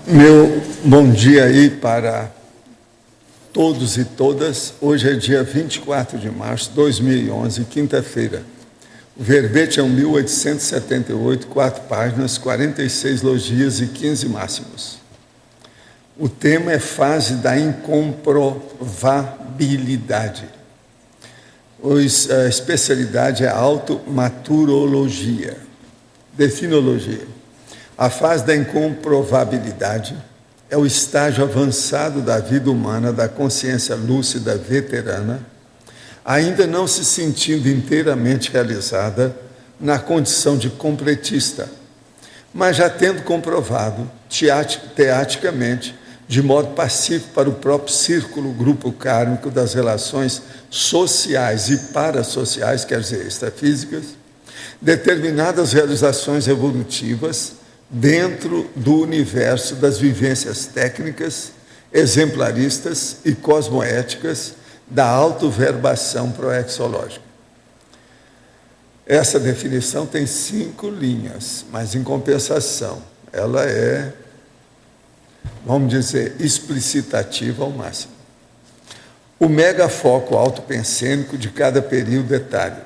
Meu bom dia aí para todos e todas. Hoje é dia 24 de março de 2011, quinta-feira. O verbete é 1878, 4 páginas, 46 logias e 15 máximos. O tema é fase da incomprovabilidade. A especialidade é automaturologia, definologia. A fase da incomprovabilidade é o estágio avançado da vida humana, da consciência lúcida veterana, ainda não se sentindo inteiramente realizada na condição de completista, mas já tendo comprovado teaticamente, de modo pacífico para o próprio círculo, grupo kármico das relações sociais e parassociais, quer dizer, extrafísicas, determinadas realizações evolutivas dentro do universo das vivências técnicas, exemplaristas e cosmoéticas da autoverbação proexológica. Essa definição tem 5 linhas, mas em compensação, ela é, vamos dizer, explicitativa ao máximo. O megafoco autopensêmico de cada período etário.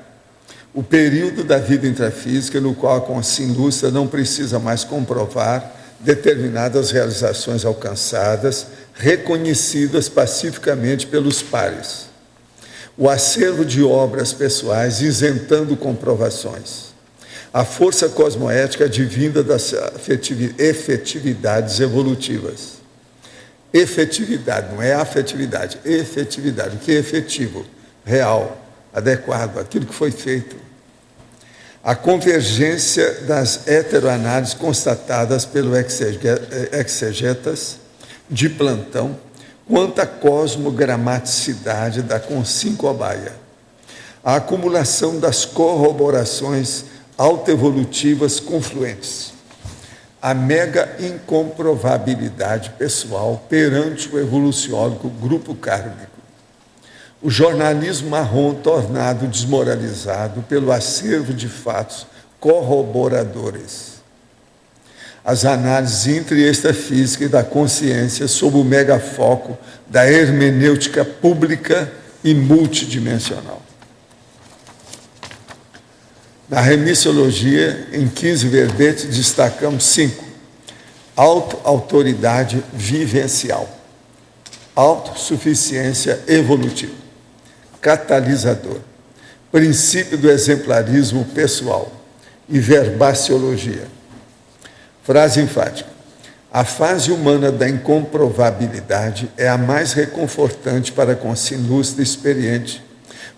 O período da vida intrafísica no qual a consciência lúcida não precisa mais comprovar determinadas realizações alcançadas, reconhecidas pacificamente pelos pares. O acervo de obras pessoais isentando comprovações. A força cosmoética advinda das efetividades evolutivas. Efetividade, não é afetividade, efetividade. O que é efetivo? Real, adequado, aquilo que foi feito. A convergência das heteroanálises constatadas pelo exegetas de plantão quanto à cosmogramaticidade da consciência. A acumulação das corroborações autoevolutivas confluentes. A mega incomprovabilidade pessoal perante o evoluciólogo grupo kármico. O jornalismo marrom tornado desmoralizado pelo acervo de fatos corroboradores. As análises intra e extrafísica e da consciência sob o megafoco da hermenêutica pública e multidimensional. Na remissiologia, em 15 verbetes, destacamos 5. Autoautoridade vivencial. Autossuficiência evolutiva. Catalisador. Princípio do exemplarismo pessoal. E verbaciologia. Frase enfática. A fase humana da incomprovabilidade é a mais reconfortante para a consciência lúcida experiente,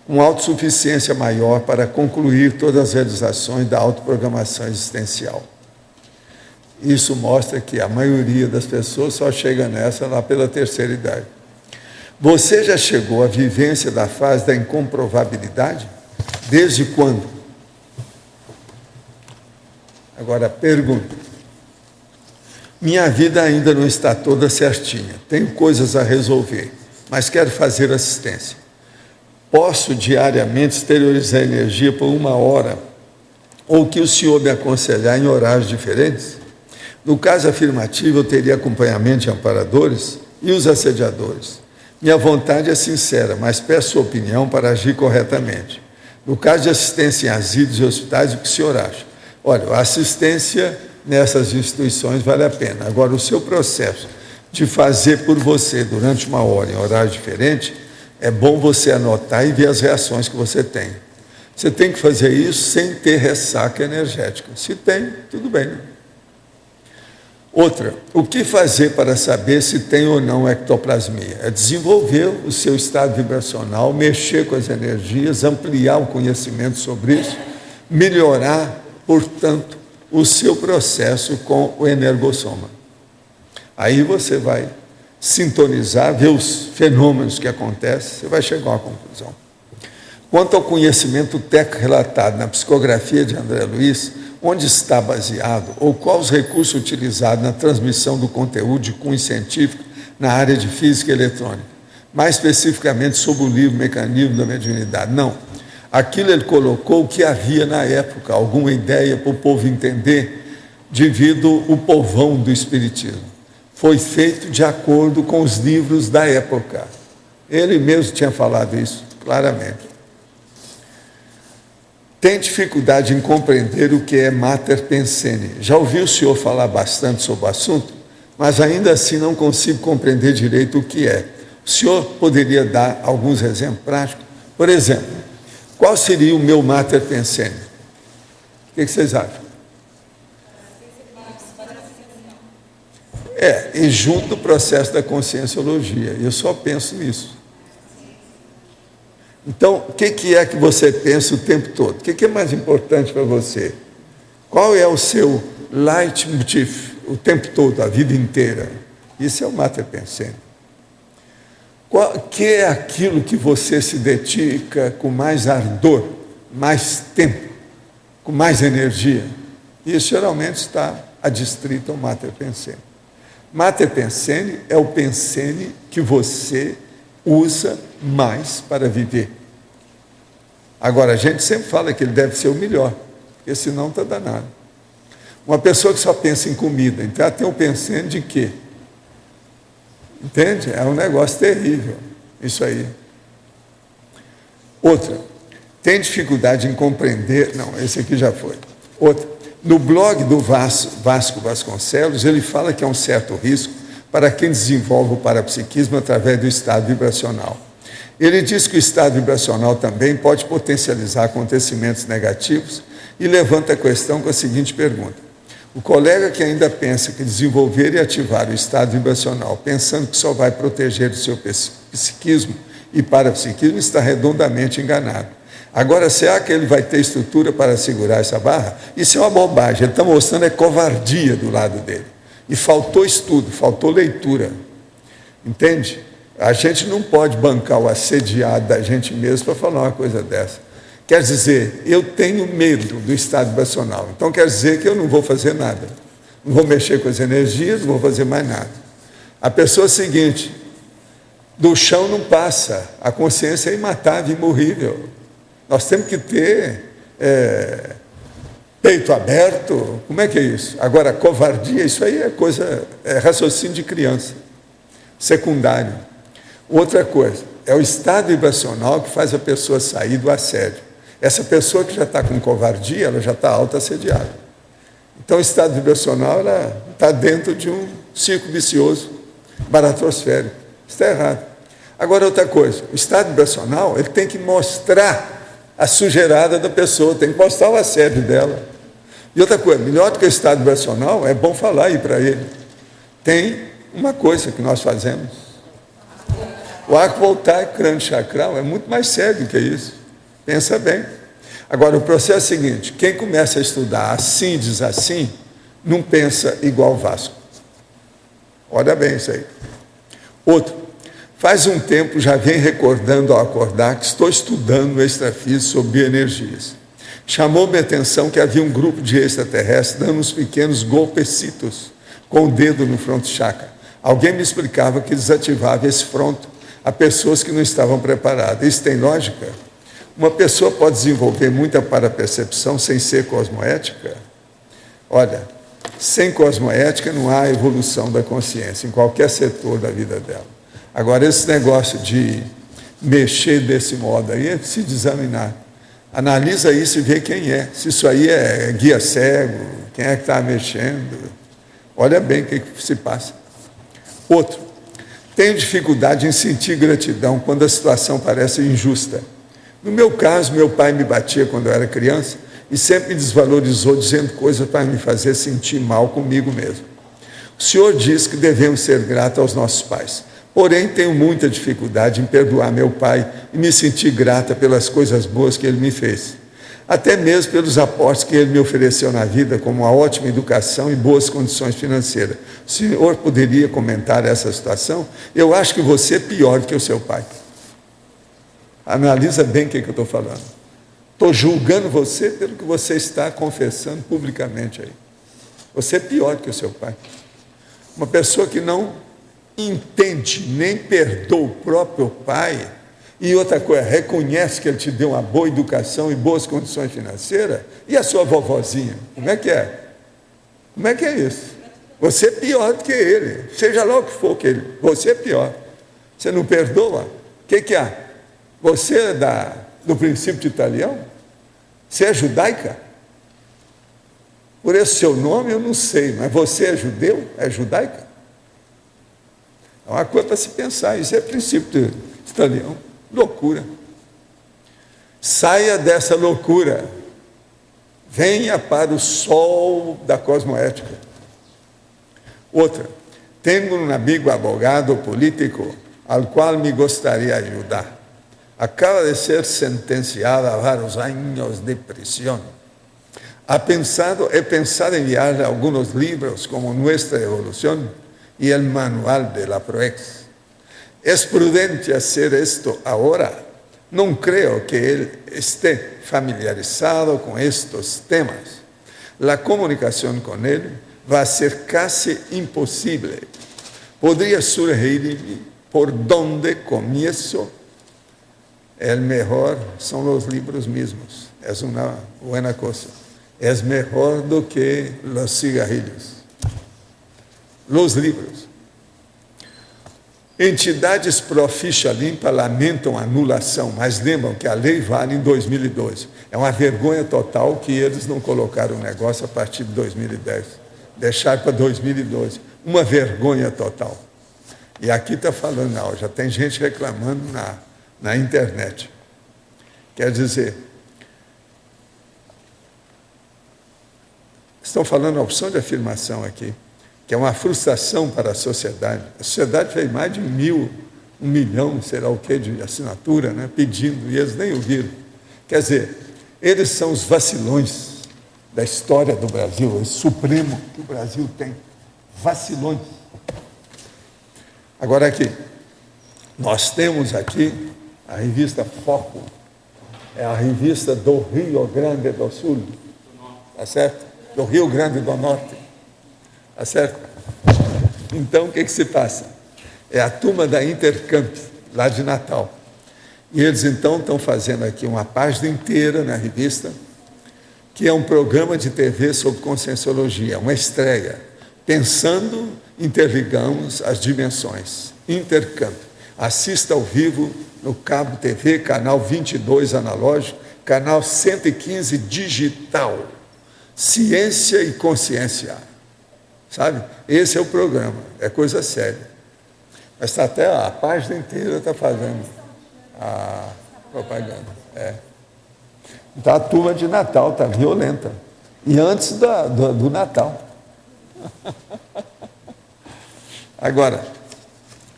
com autossuficiência maior para concluir todas as realizações da autoprogramação existencial. Isso mostra que a maioria das pessoas só chega nessa lá pela terceira idade. Você já chegou à vivência da fase da incomprovabilidade? Desde quando? Agora, pergunta. Minha vida ainda não está toda certinha. Tenho coisas a resolver, mas quero fazer assistência. Posso diariamente exteriorizar energia por 1 hora? Ou que o senhor me aconselhar em horários diferentes? No caso afirmativo, eu teria acompanhamento de amparadores e os assediadores. Minha vontade é sincera, mas peço sua opinião para agir corretamente. No caso de assistência em asilos e hospitais, o que o senhor acha? Olha, a assistência nessas instituições vale a pena. Agora, o seu processo de fazer por você durante 1 hora em horário diferente, é bom você anotar e ver as reações que você tem. Você tem que fazer isso sem ter ressaca energética. Se tem, tudo bem. Outra, o que fazer para saber se tem ou não ectoplasmia? É desenvolver o seu estado vibracional, mexer com as energias, ampliar o conhecimento sobre isso, melhorar, portanto, o seu processo com o energossoma. Aí você vai sintonizar, ver os fenômenos que acontecem, você vai chegar a uma conclusão. Quanto ao conhecimento técnico relatado na psicografia de André Luiz, onde está baseado ou quais os recursos utilizados na transmissão do conteúdo de cunho científico na área de física e eletrônica, mais especificamente sobre o livro Mecanismo da Mediunidade. Não. Aquilo ele colocou o que havia na época, alguma ideia para o povo entender devido ao povão do Espiritismo. Foi feito de acordo com os livros da época. Ele mesmo tinha falado isso claramente. Tem dificuldade em compreender o que é Mater Pensene. Já ouvi o senhor falar bastante sobre o assunto, mas ainda assim não consigo compreender direito o que é. O senhor poderia dar alguns exemplos práticos? Por exemplo, qual seria o meu Mater Pensene? O que vocês acham? E junto do processo da conscienciologia. Eu só penso nisso. Então, o que é que você pensa o tempo todo? O que é mais importante para você? Qual é o seu leitmotiv o tempo todo, a vida inteira? Isso é o Mater Pensene. O que é aquilo que você se dedica com mais ardor, mais tempo, com mais energia? Isso geralmente está adstrito ao Mater Pensene. Mater Pensene é o pensene que você usa mais para viver. Agora, a gente sempre fala que ele deve ser o melhor, porque senão está danado. Uma pessoa que só pensa em comida, então ela tem um pensene de quê? Entende? É um negócio terrível, isso aí. Outra, tem dificuldade em compreender... Não, esse aqui já foi. Outra, no blog do Vasco Vasconcelos, ele fala que há um certo risco para quem desenvolve o parapsiquismo através do estado vibracional. Ele diz que o estado vibracional também pode potencializar acontecimentos negativos e levanta a questão com a seguinte pergunta: o colega que ainda pensa que desenvolver e ativar o estado vibracional, pensando que só vai proteger o seu psiquismo e parapsiquismo, está redondamente enganado. Agora, será que ele vai ter estrutura para segurar essa barra? Isso é uma bobagem, ele está mostrando covardia do lado dele. E faltou estudo, faltou leitura. Entende? A gente não pode bancar o assediado da gente mesmo para falar uma coisa dessa. Quer dizer, eu tenho medo do estado vibracional, então quer dizer que eu não vou fazer nada. Não vou mexer com as energias, não vou fazer mais nada. A pessoa seguinte, do chão não passa, a consciência é imatável, imorrível. Nós temos que ter peito aberto. Como é que é isso? Agora, covardia, isso aí é coisa, é raciocínio de criança, secundário. Outra coisa, é o estado vibracional que faz a pessoa sair do assédio. Essa pessoa que já está com covardia, ela já está auto-assediada. Então, o estado vibracional, ela está dentro de um ciclo vicioso, baratrosférico. Isso está errado. Agora, outra coisa, o estado vibracional, ele tem que mostrar a sujeirada da pessoa, tem que mostrar o assédio dela. E outra coisa, melhor do que o estado vibracional, é bom falar aí para ele. Tem uma coisa que nós fazemos. O arco voltaico crânio chacral é muito mais sério do que isso. Pensa bem. Agora, o processo é o seguinte: quem começa a estudar assim, diz assim, não pensa igual Vasco. Olha bem isso aí. Outro, faz um tempo já vem recordando ao acordar que estou estudando o extrafísico sobre bioenergias. Chamou-me a atenção que havia um grupo de extraterrestres dando uns pequenos golpecitos com o dedo no fronto chakra. Alguém me explicava que desativava esse fronto a pessoas que não estavam preparadas. Isso tem lógica? Uma pessoa pode desenvolver muita parapercepção sem ser cosmoética? Olha, sem cosmoética não há evolução da consciência em qualquer setor da vida dela. Agora, esse negócio de mexer desse modo aí é preciso examinar. Analisa isso e vê quem é. Se isso aí é guia cego, quem é que está mexendo. Olha bem o que se passa. Outro, tenho dificuldade em sentir gratidão quando a situação parece injusta. No meu caso, meu pai me batia quando eu era criança e sempre me desvalorizou dizendo coisas para me fazer sentir mal comigo mesmo. O senhor diz que devemos ser gratos aos nossos pais. Porém, tenho muita dificuldade em perdoar meu pai e me sentir grata pelas coisas boas que ele me fez. Até mesmo pelos aportes que ele me ofereceu na vida, como uma ótima educação e boas condições financeiras. O senhor poderia comentar essa situação? Eu acho que você é pior do que o seu pai. Analisa bem o que eu estou falando. Estou julgando você pelo que você está confessando publicamente aí. Você é pior do que o seu pai. Uma pessoa que não entende, nem perdoa o próprio pai, e outra coisa, reconhece que ele te deu uma boa educação e boas condições financeiras, e a sua vovozinha, como é que é? Como é que é isso? Você é pior do que ele, seja lá o que for que ele, você é pior. Você não perdoa? O que há? Você é do princípio de italiano? Você é judaica? Por esse seu nome eu não sei, mas você é judeu? É judaica? É uma coisa para se pensar, isso é princípio de italiano. Loucura. Saia dessa loucura. Venha para o sol da cosmoética. Outra, tenho um amigo advogado político al qual me gostaria de ayudar. Acaba de ser sentenciado a vários anos de prisão. He pensado en enviarle algunos libros como Nuestra Evolución y el Manual de la ProEx. ¿Es prudente hacer esto ahora? No creo que él esté familiarizado con estos temas. La comunicación con él va a ser casi imposible. Podría surgir por dónde comienzo. El mejor son los libros mismos. Es una buena cosa. Es mejor do que los cigarrillos. Los livros. Entidades pró-ficha limpa lamentam anulação, mas lembram que a lei vale em 2012. É uma vergonha total que eles não colocaram o negócio a partir de 2010. Deixaram para 2012. Uma vergonha total. E aqui está falando, não, já tem gente reclamando na internet. Quer dizer, estão falando a opção de afirmação aqui, que é uma frustração para a sociedade. A sociedade fez mais de 1 milhão, sei lá o que, de assinatura, né, pedindo, e eles nem ouviram. Quer dizer, eles são os vacilões da história do Brasil, o supremo que o Brasil tem. Vacilões. Agora aqui, nós temos aqui a revista Foco, é a revista do Rio Grande do Sul, tá certo? Do Rio Grande do Norte, tá certo? Então, o que se passa? É a turma da Intercamp, lá de Natal. E eles, então, estão fazendo aqui uma página inteira na revista, que é um programa de TV sobre conscienciologia, uma estreia. Pensando, interligamos as dimensões. Intercamp. Assista ao vivo no Cabo TV, canal 22 analógico, canal 115 digital. Ciência e consciência, sabe? Esse é o programa, é coisa séria. Mas está até a página inteira está fazendo a propaganda. Então a turma de Natal está violenta. E antes do Natal. Agora,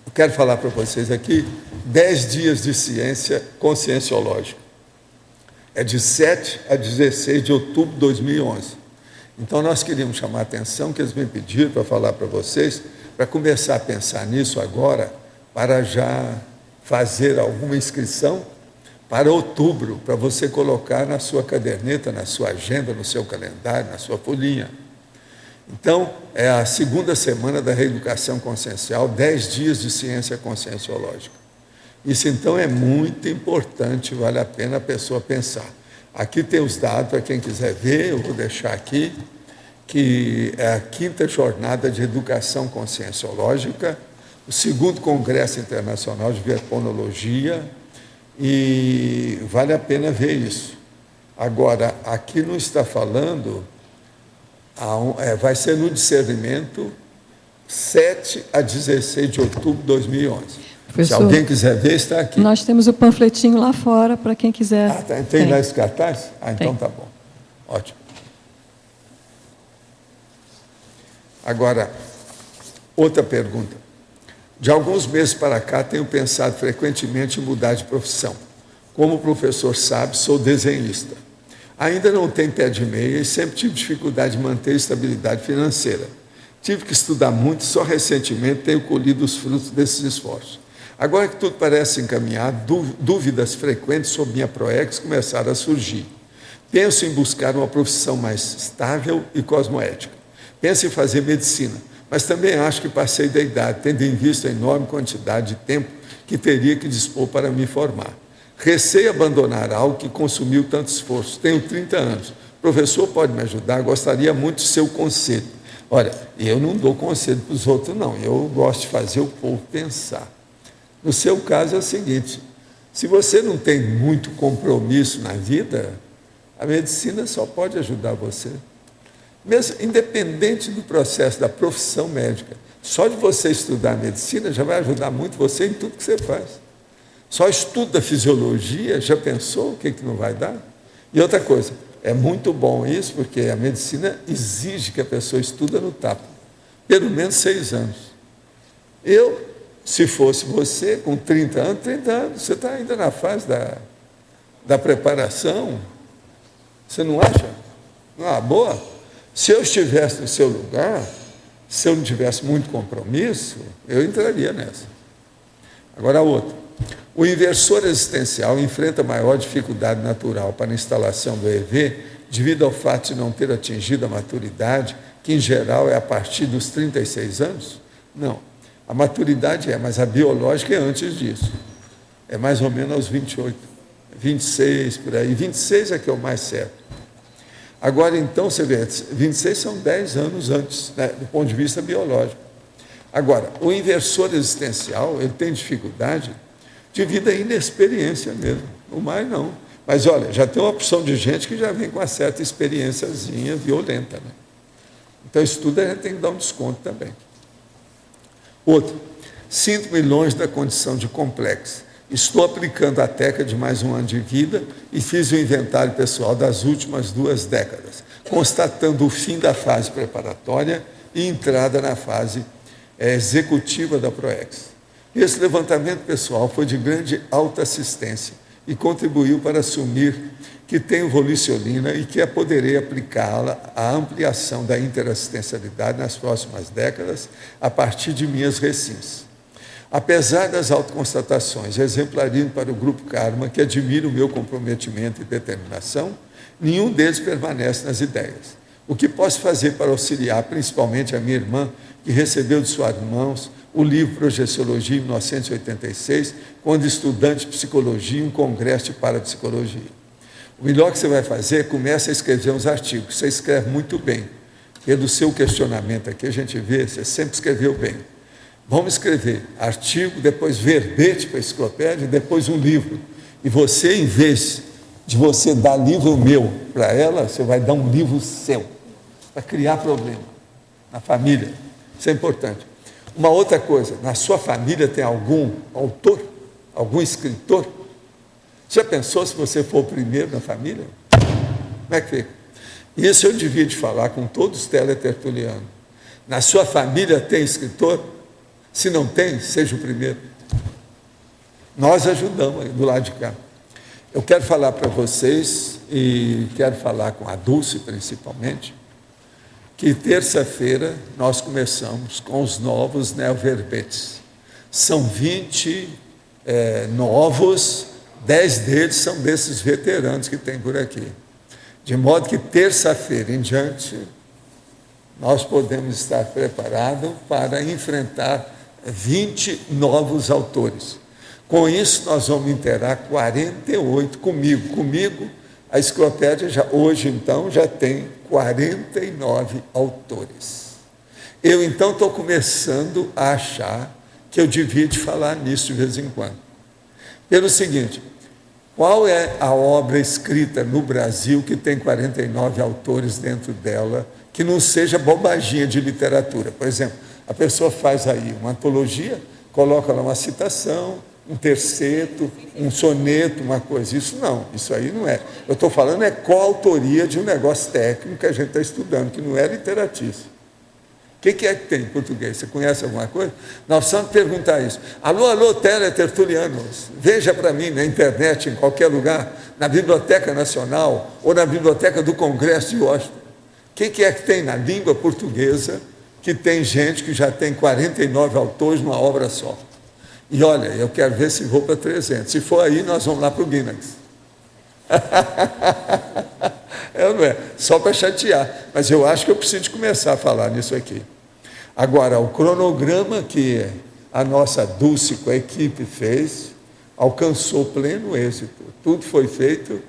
eu quero falar para vocês aqui 10 dias de ciência conscienciológica. É de 7 a 16 de outubro de 2011. Então, nós queríamos chamar a atenção, que eles me pediram para falar para vocês, para começar a pensar nisso agora, para já fazer alguma inscrição para outubro, para você colocar na sua caderneta, na sua agenda, no seu calendário, na sua folhinha. Então, é a segunda semana da reeducação consciencial, 10 dias de ciência conscienciológica. Isso, então, é muito importante, vale a pena a pessoa pensar. Aqui tem os dados, para quem quiser ver, eu vou deixar aqui, que é a 5ª jornada de educação conscienciológica, o 2º Congresso Internacional de Verponologia, e vale a pena ver isso. Agora, aqui não está falando, vai ser no discernimento, 7 a 16 de outubro de 2011. Professor, se alguém quiser ver, está aqui. Nós temos o panfletinho lá fora, para quem quiser. Tem lá esse cartaz? Então Tem. tá bom. Ótimo. Agora, outra pergunta. De alguns meses para cá, tenho pensado frequentemente em mudar de profissão. Como o professor sabe, sou desenhista. Ainda não tenho pé de meia e sempre tive dificuldade de manter estabilidade financeira. Tive que estudar muito, só recentemente tenho colhido os frutos desses esforços. Agora que tudo parece encaminhado, dúvidas frequentes sobre minha ProEx começaram a surgir. Penso em buscar uma profissão mais estável e cosmoética. Penso em fazer medicina, mas também acho que passei da idade, tendo em vista a enorme quantidade de tempo que teria que dispor para me formar. Receio abandonar algo que consumiu tanto esforço. Tenho 30 anos. Professor, pode me ajudar? Gostaria muito de seu conselho. Olha, eu não dou conselho para os outros, não. Eu gosto de fazer o povo pensar. No seu caso é o seguinte, se você não tem muito compromisso na vida, a medicina só pode ajudar você. Mesmo independente do processo da profissão médica, só de você estudar medicina já vai ajudar muito você em tudo que você faz. Só estuda fisiologia, já pensou o que não vai dar? E outra coisa, é muito bom isso, porque a medicina exige que a pessoa estuda no tapa, pelo menos 6 anos. Eu, se fosse você, com 30 anos, você está ainda na fase da preparação, você não acha? Ah, boa. Se eu estivesse no seu lugar, se eu não tivesse muito compromisso, eu entraria nessa. Agora a outra. O inversor existencial enfrenta maior dificuldade natural para a instalação do EV devido ao fato de não ter atingido a maturidade, que em geral é a partir dos 36 anos? Não. A maturidade mas a biológica é antes disso. É mais ou menos aos 28, 26, por aí. 26 é que é o mais certo. Agora, então, você vê, 26 são 10 anos antes, né, do ponto de vista biológico. Agora, o inversor existencial, ele tem dificuldade devido à inexperiência mesmo, não mais não. Mas, olha, já tem uma opção de gente que já vem com uma certa experiênciazinha violenta, né? Então, isso tudo a gente tem que dar um desconto também. Outro, sinto-me longe da condição de complexo. Estou aplicando a técnica de mais um ano de vida e fiz o inventário pessoal das últimas 2 décadas, constatando o fim da fase preparatória e entrada na fase executiva da PROEX. Esse levantamento pessoal foi de grande autoassistência e contribuiu para assumir que tenho volicionina e que poderei aplicá-la à ampliação da interassistencialidade nas próximas décadas a partir de minhas recins. Apesar das autoconstatações exemplariam para o Grupo Karma, que admira o meu comprometimento e determinação, nenhum deles permanece nas ideias. O que posso fazer para auxiliar, principalmente a minha irmã, que recebeu de suas mãos o livro Projeciologia em 1986, quando estudante de psicologia em um congresso de parapsicologia? O melhor que você vai fazer é começar a escrever uns artigos. Você escreve muito bem. Pelo seu questionamento aqui, a gente vê, você sempre escreveu bem. Vamos escrever artigo, depois verbete para a enciclopédia, depois um livro. E você, em vez de você dar livro meu para ela, você vai dar um livro seu, para criar problema na família. Isso é importante. Uma outra coisa, na sua família tem algum autor, algum escritor? Já pensou se você for o primeiro na família? Como é que fica? Isso eu devia te falar com todos os teletertulianos. Na sua família tem escritor? Se não tem, seja o primeiro. Nós ajudamos aí do lado de cá. Eu quero falar para vocês, e quero falar com a Dulce principalmente, que terça-feira nós começamos com os novos neoverbetes. São 20 novos, 10 deles são desses veteranos que tem por aqui. De modo que terça-feira em diante, nós podemos estar preparados para enfrentar 20 novos autores. Com isso, nós vamos inteirar 48 comigo. Comigo, a enciclopédia hoje, então, já tem 49 autores. Eu, então, estou começando a achar que eu devia te falar nisso de vez em quando. Pelo seguinte, qual é a obra escrita no Brasil que tem 49 autores dentro dela, que não seja bobaginha de literatura? Por exemplo, a pessoa faz aí uma antologia, coloca lá uma citação, um terceto, um soneto, uma coisa. Isso não, isso aí não é. Eu estou falando coautoria de um negócio técnico que a gente está estudando, que não é literatício. O que é que tem em português? Você conhece alguma coisa? Nós precisamos perguntar isso. Alô, teletertulianos, veja para mim na internet, em qualquer lugar, na Biblioteca Nacional ou na Biblioteca do Congresso de Washington. O que é que tem na língua portuguesa que tem gente que já tem 49 autores numa obra só? E olha, eu quero ver se vou para 300. Se for aí, nós vamos lá para o Guinness. Não é? Só para chatear. Mas eu acho que eu preciso de começar a falar nisso aqui. Agora, o cronograma que a nossa Dulce com a equipe fez, alcançou pleno êxito. Tudo foi feito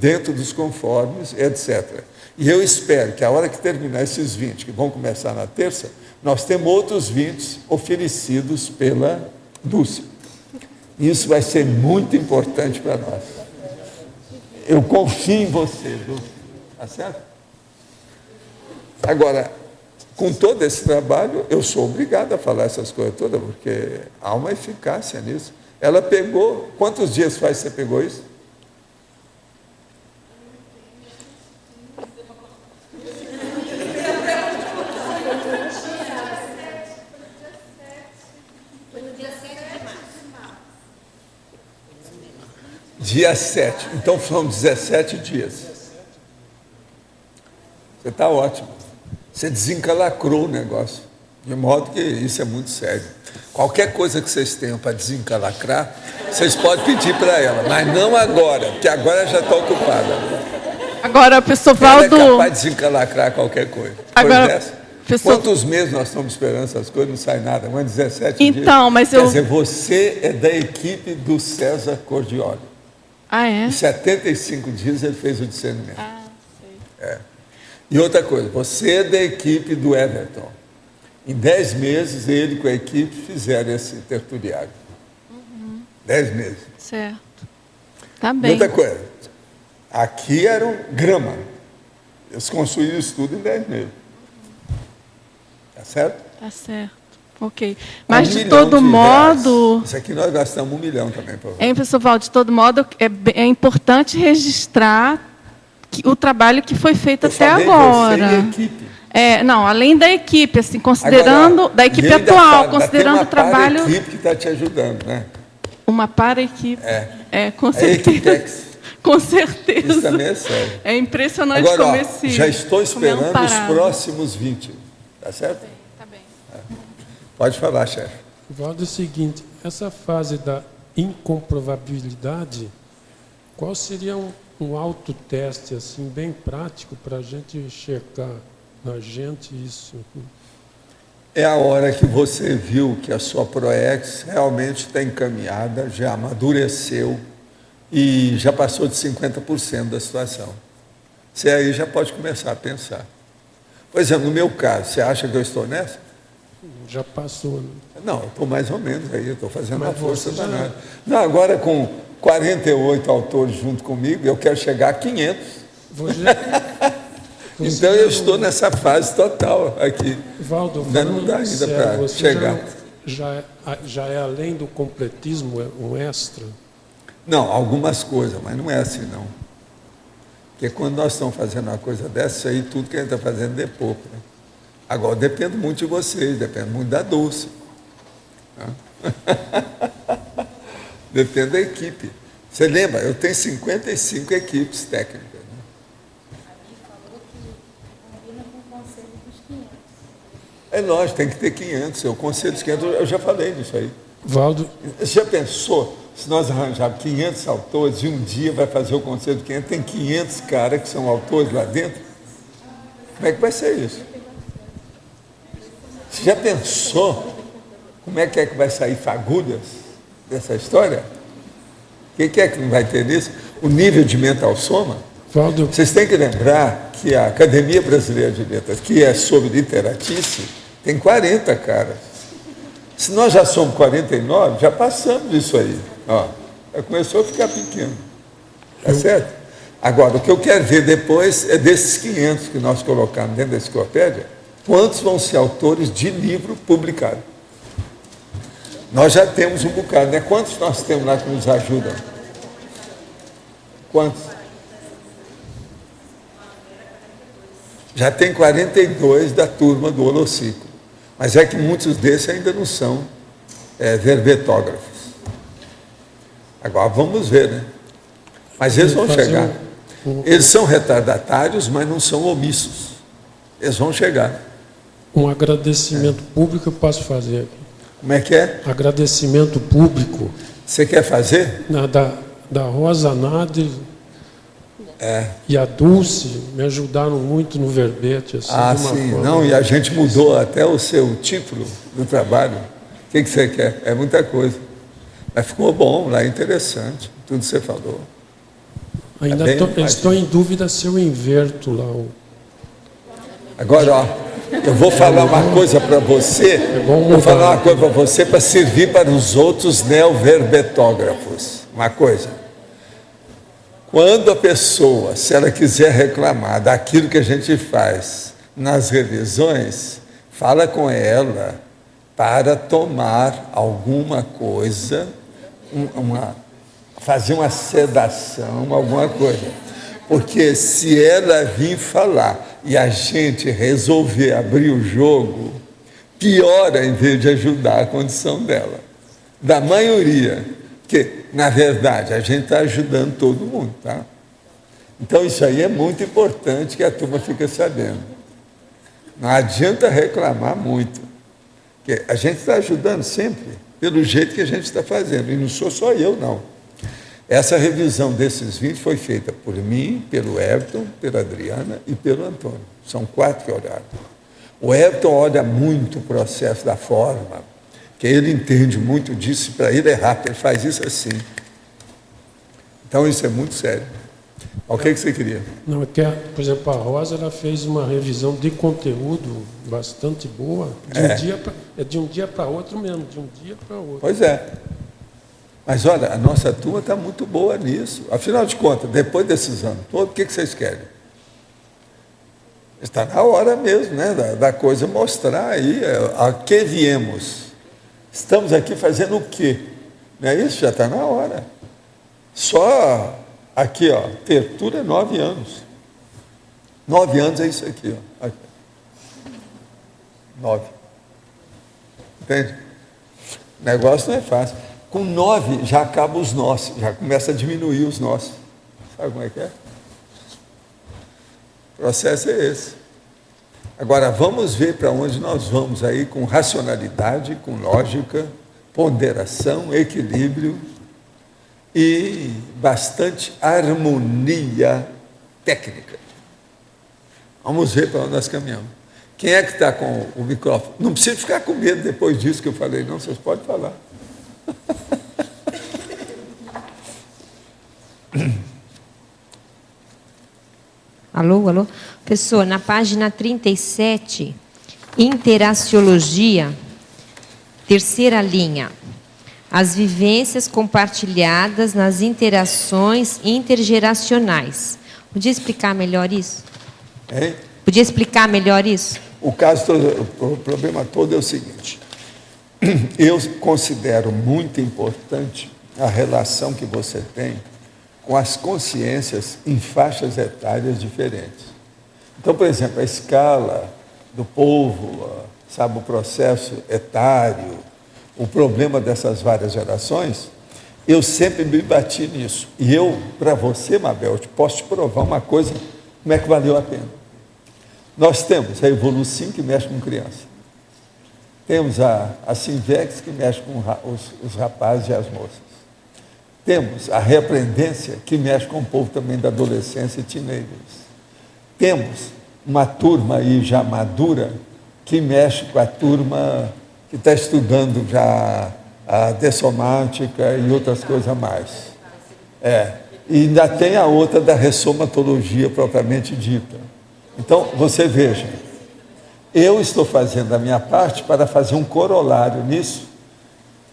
dentro dos conformes, etc. E eu espero que a hora que terminar esses 20, que vão começar na terça, nós temos outros 20 oferecidos pela Dulce. Isso vai ser muito importante para nós. Eu confio em você, viu? Tá certo? Agora, com todo esse trabalho, eu sou obrigado a falar essas coisas todas, porque há uma eficácia nisso. Ela pegou, quantos dias faz que você pegou isso? Dia 7, então são 17 dias. Você está ótimo. Você desencalacrou o negócio, de modo que isso é muito sério. Qualquer coisa que vocês tenham para desencalacrar, vocês podem pedir para ela, mas não agora, porque agora já está ocupada. Agora, professor Valdo... Ela é capaz de desencalacrar qualquer coisa. Agora, professor... Quantos meses nós estamos esperando essas coisas, não sai nada, mas 17 dias. Então, mas Quer dizer, você é da equipe do César Cordioli. Ah, é? Em 75 dias ele fez o discernimento. Ah, sei. É. E outra coisa, você é da equipe do Everton. Em 10 meses, ele com a equipe fizeram esse tertuliário. 10 meses. Certo. Tá E bem. outra coisa, aqui era um grama. Eles construíram isso tudo em 10 meses. Tá certo? Tá certo. Ok. Mas, de milhão todo de modo... reais. Isso aqui nós gastamos 1 milhão também. Por Hein, professor Valdo, de todo modo, é importante registrar o trabalho que foi feito até agora. Você e a equipe. Não, além da equipe, assim, considerando, Agora, da equipe e ainda atual, ainda considerando o tem uma trabalho... equipe que está te ajudando, né? Uma para-equipe. Com A certeza. Equitex. Com certeza. Isso também é sério. É impressionante Agora, como ó, esse... já estou esperando como é um os parado. próximos 20. Tá certo? Tá bem. Pode falar, chefe. Valdo, é o seguinte, essa fase da incomprovabilidade, qual seria um autoteste assim, bem prático para a gente checar na gente isso? É a hora que você viu que a sua ProEx realmente está encaminhada, já amadureceu e já passou de 50% da situação. Você aí já pode começar a pensar. Por exemplo, no meu caso, você acha que eu estou nessa? Já passou, né? Não, eu estou mais ou menos aí, eu estou fazendo Mas uma força você já- danada. Não, agora com 48 autores junto comigo, eu quero chegar a 500. Você Então eu estou nessa fase total aqui. Valdo, Ainda não falando dá ainda sério, para você chegar. já é além do completismo, é um extra? Não, algumas coisas, mas não é assim não. Porque quando nós estamos fazendo uma coisa dessa, isso aí tudo que a gente está fazendo é pouco. Né? Agora, depende muito de vocês, depende muito da Dulce. Né? Depende da equipe. Você lembra, eu tenho 55 equipes técnicas. Né? É lógico, tem que ter 500. O conselho dos 500, eu já falei disso aí. Valdo, Você já pensou, se nós arranjarmos 500 autores e um dia vai fazer o conselho dos 500, tem 500 caras que são autores lá dentro? Como é que vai ser isso? Você já pensou como é que vai sair fagulhas dessa história? O que é que não vai ter nisso? O nível de mental soma? Valdo, Vocês têm que lembrar que a Academia Brasileira de Letras, que é sobre literatice, tem 40 caras. Se nós já somos 49, já passamos isso aí. Ó, já começou a ficar pequeno. Tá certo? Agora, o que eu quero ver depois é desses 500 que nós colocamos dentro da enciclopédia, quantos vão ser autores de livro publicado. Nós já temos um bocado, né? Quantos nós temos lá que nos ajudam? Quantos? Já tem 42 da turma do Holociclo. Mas é que muitos desses ainda não são verbetógrafos. Agora vamos ver, né? Mas eles vão chegar. Eles são retardatários, mas não são omissos. Eles vão chegar. um agradecimento público eu posso fazer aqui. Como é que é? Agradecimento público Você quer fazer? da Rosa Nader e a Dulce me ajudaram muito no verbete. Assim, Ah, de uma sim. forma- Não, e a gente mudou até o seu título do trabalho. O que você quer? É muita coisa. Mas ficou bom lá, interessante, tudo que você falou. Ainda bem estou em dúvida se eu inverto lá o... Agora, ó, eu vou falar uma coisa para você, vou falar uma coisa para você para servir para os outros neoverbetógrafos. Uma coisa. Quando a pessoa, se ela quiser reclamar daquilo que a gente faz nas revisões, fala com ela para tomar alguma coisa, fazer uma sedação, alguma coisa. Porque se ela vir falar e a gente resolver abrir o jogo, piora em vez de ajudar a condição dela. Da maioria. Porque, na verdade, a gente está ajudando todo mundo, tá? Então, isso aí é muito importante que a turma fique sabendo. Não adianta reclamar muito. Porque a gente está ajudando sempre pelo jeito que a gente está fazendo. E não sou só eu, não. Essa revisão desses 20 foi feita por mim, pelo Everton, pela Adriana e pelo Antônio. São 4 que olharam. O Everton olha muito o processo da forma, que ele entende muito disso, e para ele é rápido, ele faz isso assim. Então isso é muito sério. O que você queria? Não, é que, por exemplo, a Rosa ela fez uma revisão de conteúdo bastante boa, de um dia para outro mesmo, de um dia para outro. Pois é. Mas olha, a nossa turma está muito boa nisso. Afinal de contas, depois desses anos todos, o que vocês querem? Está na hora mesmo, né, da coisa mostrar aí a que viemos. Estamos aqui fazendo o quê? Não é isso? Já está na hora. Só aqui, ó, Tertura é 9 anos. 9 anos é isso aqui, ó. Aqui. 9. Entende? O negócio não é fácil. Com 9 já acaba os nossos, já começa a diminuir os nossos. Sabe como é que é? O processo é esse. Agora, vamos ver para onde nós vamos aí com racionalidade, com lógica, ponderação, equilíbrio e bastante harmonia técnica. Vamos ver para onde nós caminhamos. Quem é que está com o microfone? Não precisa ficar com medo depois disso que eu falei, não, vocês podem falar. Alô, alô? Pessoa, na página 37, Interaciologia, terceira linha. As vivências compartilhadas nas interações intergeracionais. Podia explicar melhor isso? Hein? Podia explicar melhor isso? O problema todo é o seguinte. Eu considero muito importante a relação que você tem com as consciências em faixas etárias diferentes. Então, por exemplo, a escala do povo, sabe, o processo etário, o problema dessas várias gerações, eu sempre me bati nisso. E eu, para você, Mabel, posso te provar uma coisa, como é que valeu a pena. Nós temos a Evolucim, que mexe com criança. Temos a Sinvex, que mexe com os rapazes e as moças. Temos a Reaprendência, que mexe com o povo também da adolescência e teenagers. Temos uma turma aí já madura, que mexe com a turma que está estudando já a dessomática e outras coisas mais. E ainda tem a outra da ressomatologia propriamente dita. Então, você veja, eu estou fazendo a minha parte para fazer um corolário nisso,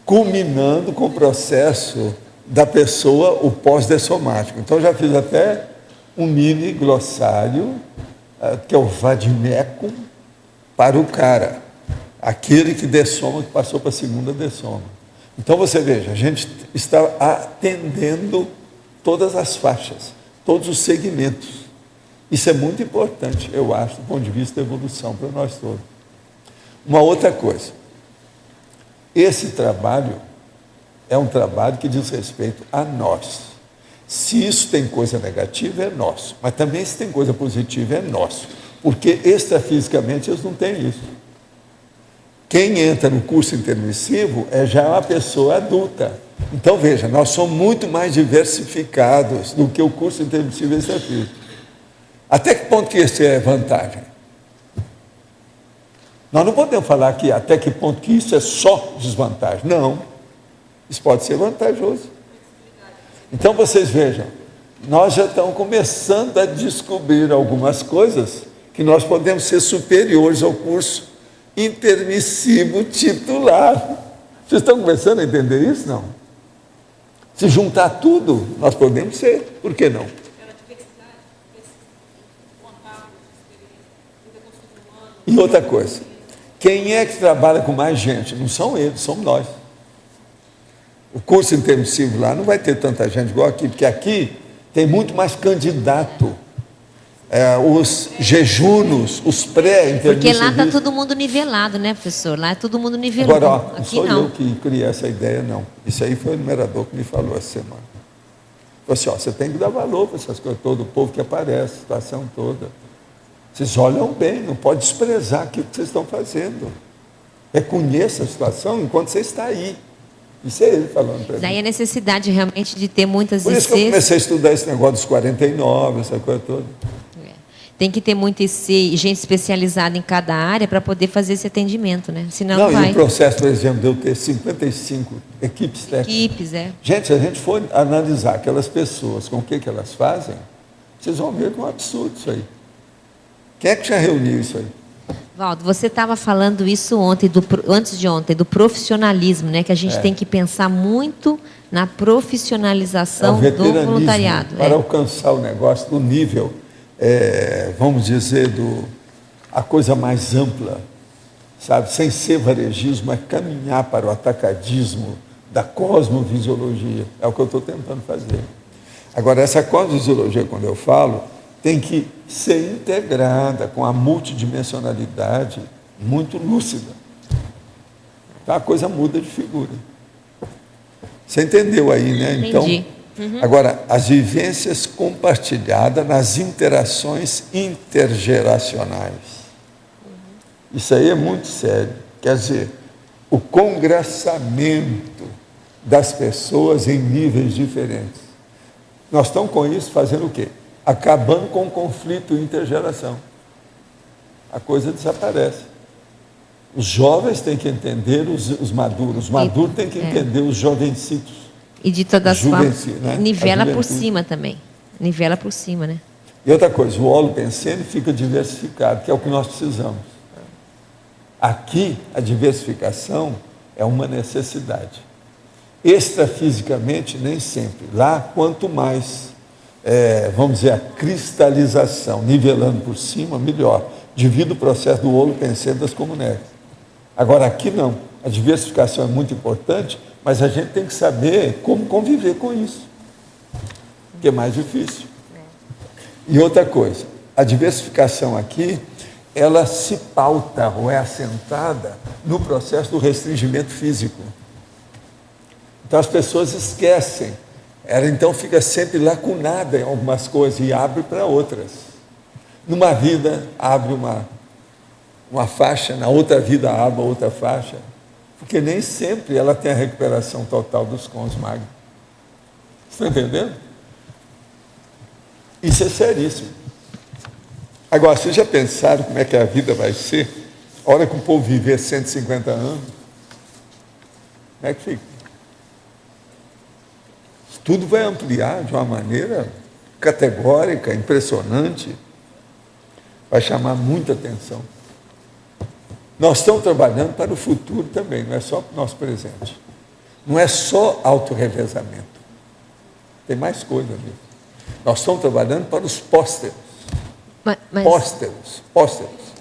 culminando com o processo da pessoa, o pós-dessomático. Então, já fiz até um mini glossário, que é o vademecum, para o cara, aquele que dessoma, que passou para a segunda dessoma. Então, você veja, a gente está atendendo todas as faixas, todos os segmentos. Isso é muito importante, eu acho, do ponto de vista da evolução para nós todos. Uma outra coisa, esse trabalho é um trabalho que diz respeito a nós. Se isso tem coisa negativa, é nosso. Mas também se tem coisa positiva, é nosso. Porque extrafisicamente eles não têm isso. Quem entra no curso intermissivo é já uma pessoa adulta. Então, veja, nós somos muito mais diversificados do que o curso intermissivo extrafísico. Até que ponto que isso é vantagem? Nós não podemos falar que até que ponto que isso é só desvantagem. Não. Isso pode ser vantajoso. Então, vocês vejam, nós já estamos começando a descobrir algumas coisas que nós podemos ser superiores ao curso intermissivo titular. Vocês estão começando a entender isso? Não? Se juntar tudo, nós podemos ser. Por que não? E outra coisa, quem é que trabalha com mais gente? Não são eles, somos nós. O curso intermissivo lá não vai ter tanta gente igual aqui, porque aqui tem muito mais candidato. Os jejunos, os pré-intermissivos. Porque lá está todo mundo nivelado, né, professor? Lá é todo mundo nivelado. Agora, não aqui sou não. eu que criei essa ideia, não. Isso aí foi o numerador que me falou essa semana. Falou assim, você tem que dar valor para essas coisas, todo o povo que aparece, a situação toda. Vocês olham bem, não pode desprezar aquilo que vocês estão fazendo. Reconheça a situação enquanto você está aí. Isso é ele falando para mim. Daí a necessidade realmente de ter muitas Por isso que eu ICs. comecei a estudar esse negócio dos 49, essa coisa toda. Tem que ter muito IC e gente especializada em cada área para poder fazer esse atendimento, né? Senão não E vai. o processo, por exemplo, de eu ter 55 equipes técnicas. Equipes, Gente, se a gente for analisar aquelas pessoas, com o que elas fazem, vocês vão ver que é um absurdo isso aí. Quem é que já reuniu isso aí? Valdo, você estava falando isso ontem, antes de ontem, do profissionalismo, né? Que a gente tem que pensar muito na profissionalização do voluntariado. Para alcançar o negócio do nível, vamos dizer, a coisa mais ampla, sabe? Sem ser varegismo, é caminhar para o atacadismo da cosmovisiologia. É o que eu estou tentando fazer. Agora, essa cosmovisiologia, quando eu falo, tem que ser integrada com a multidimensionalidade muito lúcida. Então a coisa muda de figura. Você entendeu aí, né? Entendi. Então, agora, as vivências compartilhadas nas interações intergeracionais. Isso aí é muito sério. Quer dizer, o congraçamento das pessoas em níveis diferentes. Nós estamos com isso fazendo o quê? Acabando com o conflito intergeração. A coisa desaparece. Os jovens têm que entender os maduros têm que entender os jovencitos. E de todas as formas, né? nivela por cima também. Nivela por cima, né? E outra coisa, o holopensene fica diversificado, que é o que nós precisamos. Aqui, a diversificação é uma necessidade. Extrafisicamente, nem sempre. Lá, quanto mais vamos dizer, a cristalização, nivelando por cima, melhor. Devido ao processo do holopensene das comunidades. Agora, aqui não. A diversificação é muito importante, mas a gente tem que saber como conviver com isso, que é mais difícil. E outra coisa, a diversificação aqui, ela se pauta ou é assentada no processo do restringimento físico. Então, as pessoas esquecem. Ela então fica sempre lacunada em algumas coisas e abre para outras. Numa vida abre uma faixa, na outra vida abre outra faixa, porque nem sempre ela tem a recuperação total dos cons magnos. Estão entendendo? Isso é seríssimo. Agora, vocês já pensaram como é que a vida vai ser? A hora que o povo viver 150 anos, como é que fica? Tudo vai ampliar de uma maneira categórica, impressionante. Vai chamar muita atenção. Nós estamos trabalhando para o futuro também, não é só para o nosso presente. Não é só autorrevezamento. Tem mais coisa ali. Nós estamos trabalhando para os pósteros. Pósteros.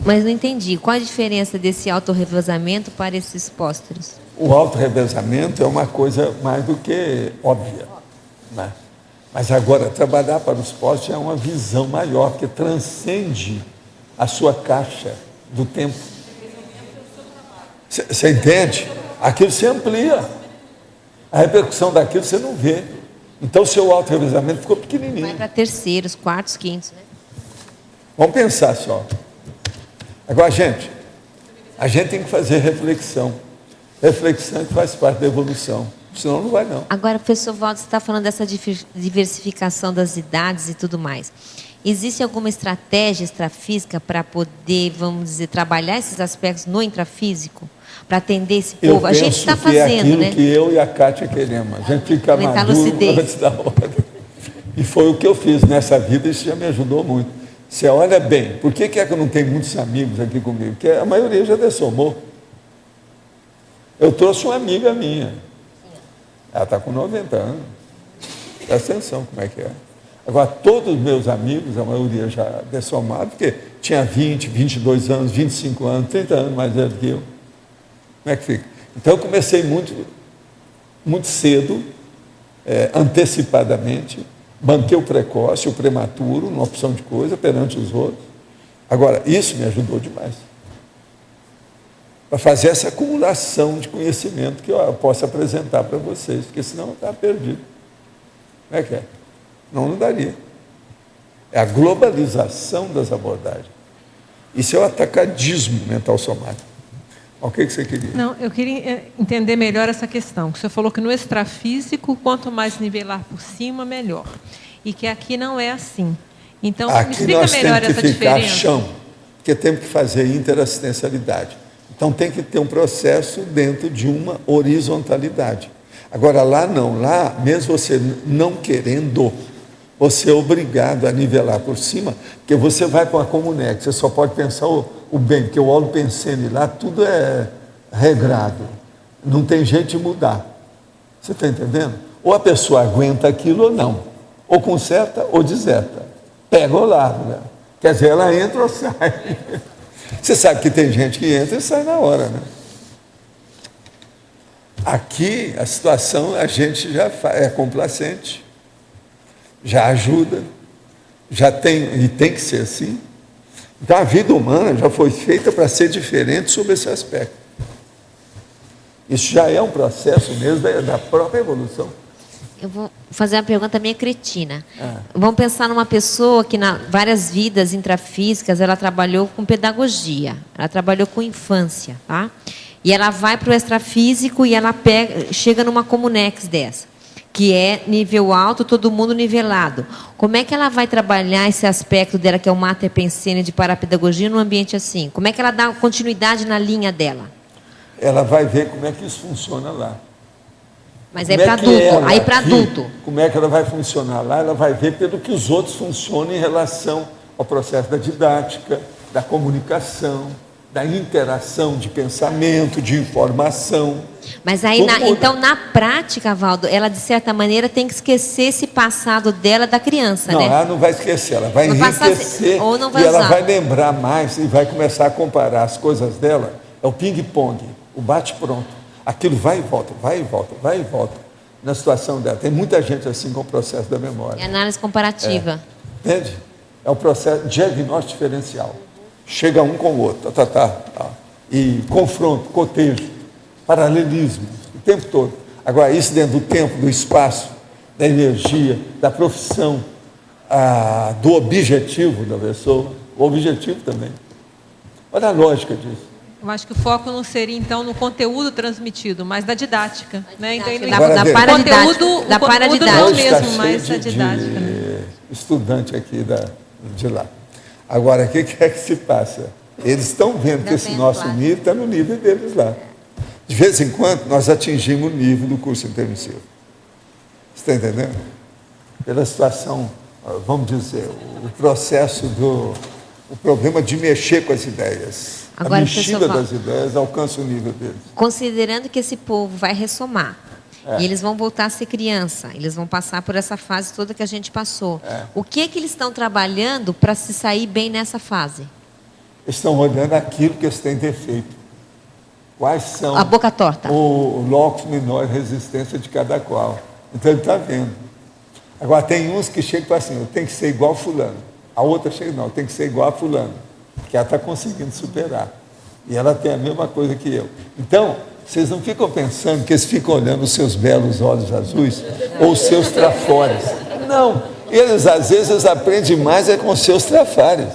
Mas não entendi. Qual a diferença desse autorrevezamento para esses pósteros? O autorrevezamento é uma coisa mais do que óbvia. Né? Mas agora, trabalhar para os pósteros é uma visão maior, que transcende a sua caixa do tempo. Você entende? Aquilo se amplia. A repercussão daquilo você não vê. Então, o seu autorrevezamento ficou pequenininho. Vai para terceiros, quartos, quintos, né? Vamos pensar só. Agora, a gente tem que fazer reflexão. Reflexão que faz parte da evolução. Senão não vai, não. Agora, professor Valdo, você está falando dessa diversificação das idades e tudo mais. Existe alguma estratégia extrafísica para poder, vamos dizer, trabalhar esses aspectos no intrafísico? Para atender esse povo? A gente está fazendo, é aquilo né? que eu e a Kátia queremos. A gente fica maduro antes da hora. E foi o que eu fiz nessa vida, isso já me ajudou muito. Você olha bem, por que é que eu não tenho muitos amigos aqui comigo? Porque a maioria já dessomou. Eu trouxe uma amiga minha. Ela está com 90 anos. Presta atenção como é que é. Agora, todos os meus amigos, a maioria já dessomaram, porque tinha 20, 22 anos, 25 anos, 30 anos mais velho que eu. Como é que fica? Então, eu comecei muito cedo, antecipadamente, banquei o precoce, o prematuro, uma opção de coisa perante os outros. Agora, isso me ajudou demais. Para fazer essa acumulação de conhecimento que eu posso apresentar para vocês, porque senão eu estava perdido. Como é que é? Não daria. É a globalização das abordagens. Isso é o atacadismo mental somático. O que você queria? Não, eu queria entender melhor essa questão. Você falou que no extrafísico, quanto mais nivelar por cima, melhor. E que aqui não é assim. Então, aqui me explica melhor essa diferença. Chão, porque temos que fazer interassistencialidade. Então, tem que ter um processo dentro de uma horizontalidade. Agora, lá não. Lá, mesmo você não querendo, você é obrigado a nivelar por cima, porque você vai para uma comunex, você só pode pensar o bem, porque o óleo pensene lá, tudo é regrado. Não tem jeito de mudar. Você está entendendo? Ou a pessoa aguenta aquilo ou não. Ou conserta ou deserta. Pega ou larga. Quer dizer, ela entra ou sai. Você sabe que tem gente que entra e sai na hora, né? Aqui, a situação, a gente já é complacente, já ajuda, já tem, e tem que ser assim. Então, a vida humana já foi feita para ser diferente sobre esse aspecto. Isso já é um processo mesmo da própria evolução. Eu vou fazer uma pergunta meio cretina. Vamos pensar numa pessoa que, na várias vidas intrafísicas, ela trabalhou com pedagogia, ela trabalhou com infância, tá? E ela vai para o extrafísico e ela chega numa comunex dessa, que é nível alto, todo mundo nivelado. Como é que ela vai trabalhar esse aspecto dela, que é o Mater Pensene de parapedagogia, num ambiente assim? Como é que ela dá continuidade na linha dela? Ela vai ver como é que isso funciona lá. Mas é para adulto, aí para adulto. Como é que ela vai funcionar lá? Ela vai ver pelo que os outros funcionam em relação ao processo da didática, da comunicação, da interação de pensamento, de informação. Mas aí, então, na prática, Valdo, ela, de certa maneira, tem que esquecer esse passado dela da criança, não, né? Não, ela não vai esquecer, ela vai enriquecer ou não vai e usar. ela vai lembrar mais e vai começar a comparar as coisas dela. É o ping-pong, o bate-pronto. Aquilo vai e volta, vai e volta, vai e volta. Na situação dela. Tem muita gente assim com o processo da memória. É análise comparativa. Entende? É o processo diagnóstico diferencial. Chega um com o outro, e confronto, cotejo, paralelismo, o tempo todo. Agora, isso dentro do tempo, do espaço, da energia, da profissão, do objetivo da pessoa, o objetivo também. Olha a lógica disso. Eu acho que o foco não seria, então, no conteúdo transmitido, mas da didática. Né? Então, Da paradidática. Não é o mesmo, mas a didática. Né? Estudante aqui de lá. Agora, o que é que se passa? Eles estão vendo que esse nosso nível está no nível deles lá. De vez em quando, nós atingimos o nível do curso intermissivo. Você está entendendo? Pela situação, vamos dizer, o processo o problema de mexer com as ideias. Agora, a mexida das ideias alcança o nível deles. Considerando que esse povo vai ressomar, e eles vão voltar a ser criança, eles vão passar por essa fase toda que a gente passou. O que eles estão trabalhando para se sair bem nessa fase? Estão olhando aquilo que eles têm defeito. Quais são a boca torta. O locus menor resistência de cada qual. Então ele está vendo. Agora tem uns que chegam e falam assim, eu tenho que ser igual a fulano. A outra chega, não, eu tenho que ser igual a fulano. Que ela está conseguindo superar. E ela tem a mesma coisa que eu. Então, vocês não ficam pensando que eles ficam olhando os seus belos olhos azuis ou os seus trafores. Não. Eles, às vezes, aprendem mais com os seus trafares.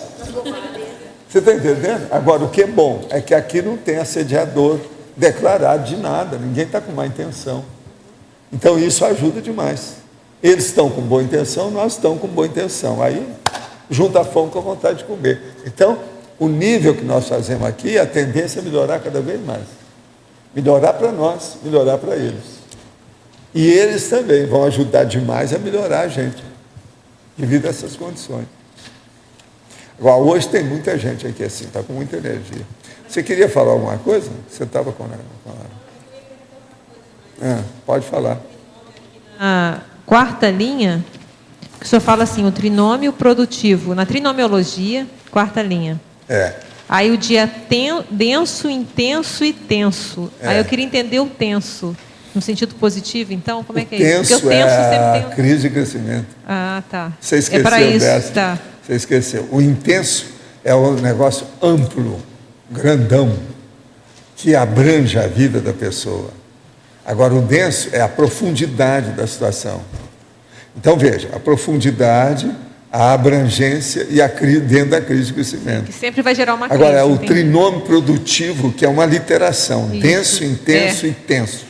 Você está entendendo? Agora, o que é bom é que aqui não tem assediador declarado de nada. Ninguém está com má intenção. Então, isso ajuda demais. Eles estão com boa intenção, nós estamos com boa intenção. Aí, junta a fome com a vontade de comer. Então, o nível que nós fazemos aqui, a tendência é melhorar cada vez mais. Melhorar para nós, melhorar para eles. E eles também vão ajudar demais a melhorar a gente. devido a essas condições. Agora, hoje tem muita gente aqui assim, está com muita energia. Você queria falar alguma coisa? Você estava com pode falar. A quarta linha, que o senhor fala assim, o trinômio produtivo, na trinomiologia, quarta linha. Aí o dia denso, intenso e tenso. Aí eu queria entender o tenso, no sentido positivo, então, como é que é isso? Porque o tenso é a crise de crescimento. Ah, tá. Você esqueceu para isso, dessa? tá. Você esqueceu. O intenso é um negócio amplo, grandão, que abrange a vida da pessoa. Agora, o denso é a profundidade da situação. Então, veja, a profundidade, a abrangência e a crise, dentro da crise de crescimento. Que sempre vai gerar uma crise. Agora, é o trinômio produtivo, que é uma literação, isso. denso, intenso e tenso.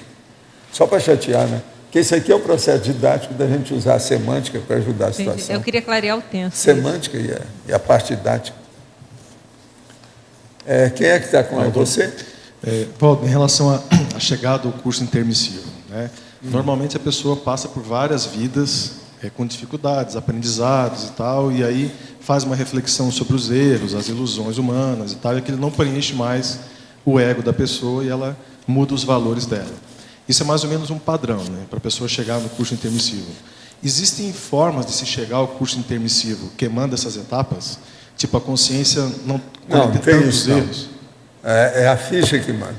Só para chatear, né? Porque isso aqui é o processo didático da gente usar a semântica para ajudar a situação. Eu queria clarear o tenso. Semântica e a parte didática. Quem é que está com você? Valdo, em relação à chegada ao curso intermissivo, né? Normalmente a pessoa passa por várias vidas com dificuldades, aprendizados e tal, e aí faz uma reflexão sobre os erros, as ilusões humanas e tal, e aquilo não preenche mais o ego da pessoa e ela muda os valores dela. Isso é mais ou menos um padrão, né, para a pessoa chegar no curso intermissivo. Existem formas de se chegar ao curso intermissivo queimando essas etapas? Tipo, a consciência não comete tantos erros? É a ficha que manda.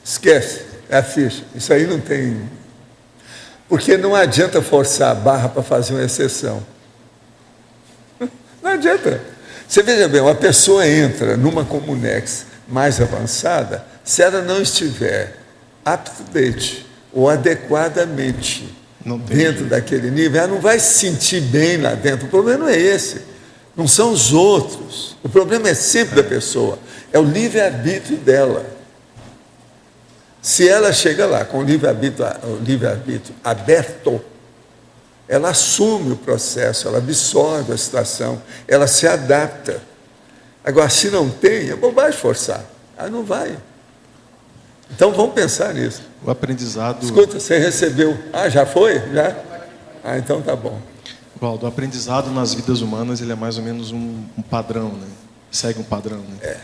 Esquece, é a ficha. Isso aí não tem... Porque não adianta forçar a barra para fazer uma exceção. Não adianta. Você veja bem, uma pessoa entra numa Comunex mais avançada, se ela não estiver up-to-date ou adequadamente dentro daquele nível, ela não vai se sentir bem lá dentro. O problema não é esse. Não são os outros. O problema é sempre da pessoa. É o livre-arbítrio dela. Se ela chega lá com o livre-arbítrio aberto, ela assume o processo, ela absorve a situação, ela se adapta. Agora, se não tem, é bobagem forçar. Ela não vai. Então, vamos pensar nisso. O aprendizado... Escuta, você recebeu... Já foi? Já? Então tá bom. Valdo, o aprendizado nas vidas humanas ele é mais ou menos um padrão, né? Segue um padrão, né?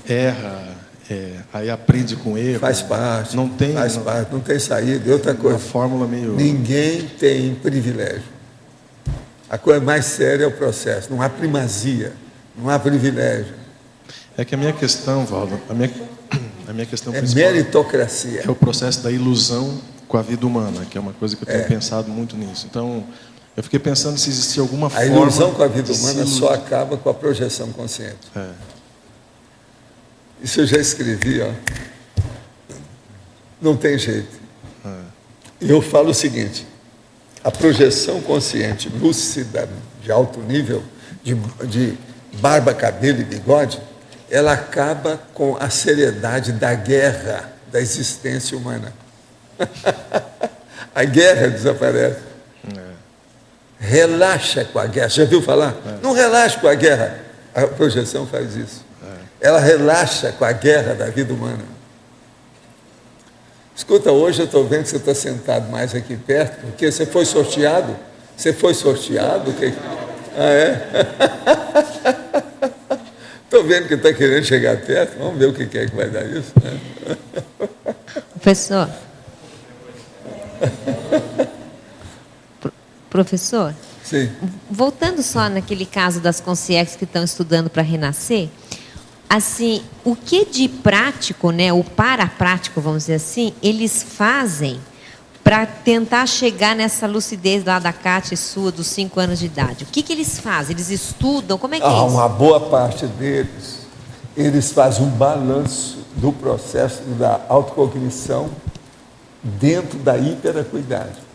Erra, aí aprende com erro. Faz parte. Não tem, parte, não tem saída. E outra coisa, uma fórmula meio... Ninguém tem privilégio. A coisa mais séria é o processo. Não há primazia, não há privilégio. É que a minha questão, Valdo, a minha questão principal meritocracia. É o processo da ilusão com a vida humana, que é uma coisa que eu tenho pensado muito nisso. Então, eu fiquei pensando se existia alguma forma... A ilusão com a vida humana só acaba com a projeção consciente. Isso eu já escrevi, ó. Não tem jeito. E eu falo o seguinte, a projeção consciente lúcida, de alto nível, de barba, cabelo e bigode, ela acaba com a seriedade da guerra da existência humana. A guerra desaparece. Relaxa com a guerra. Já viu falar? Não relaxa com a guerra. A projeção faz isso. Ela relaxa com a guerra da vida humana. Escuta, hoje eu estou vendo que você está sentado mais aqui perto, porque você foi sorteado. Você foi sorteado? Estou vendo que está querendo chegar perto. Vamos ver o que é que vai dar isso. Professor. Professor? Sim. Voltando só naquele caso das consciências que estão estudando para renascer, assim, o que de prático, né, o paraprático, vamos dizer assim, eles fazem para tentar chegar nessa lucidez lá da Cátia e sua, dos 5 anos de idade? O que eles fazem? Eles estudam? Como é que é isso? Uma boa parte deles, eles fazem um balanço do processo da autocognição dentro da hiperacuidade.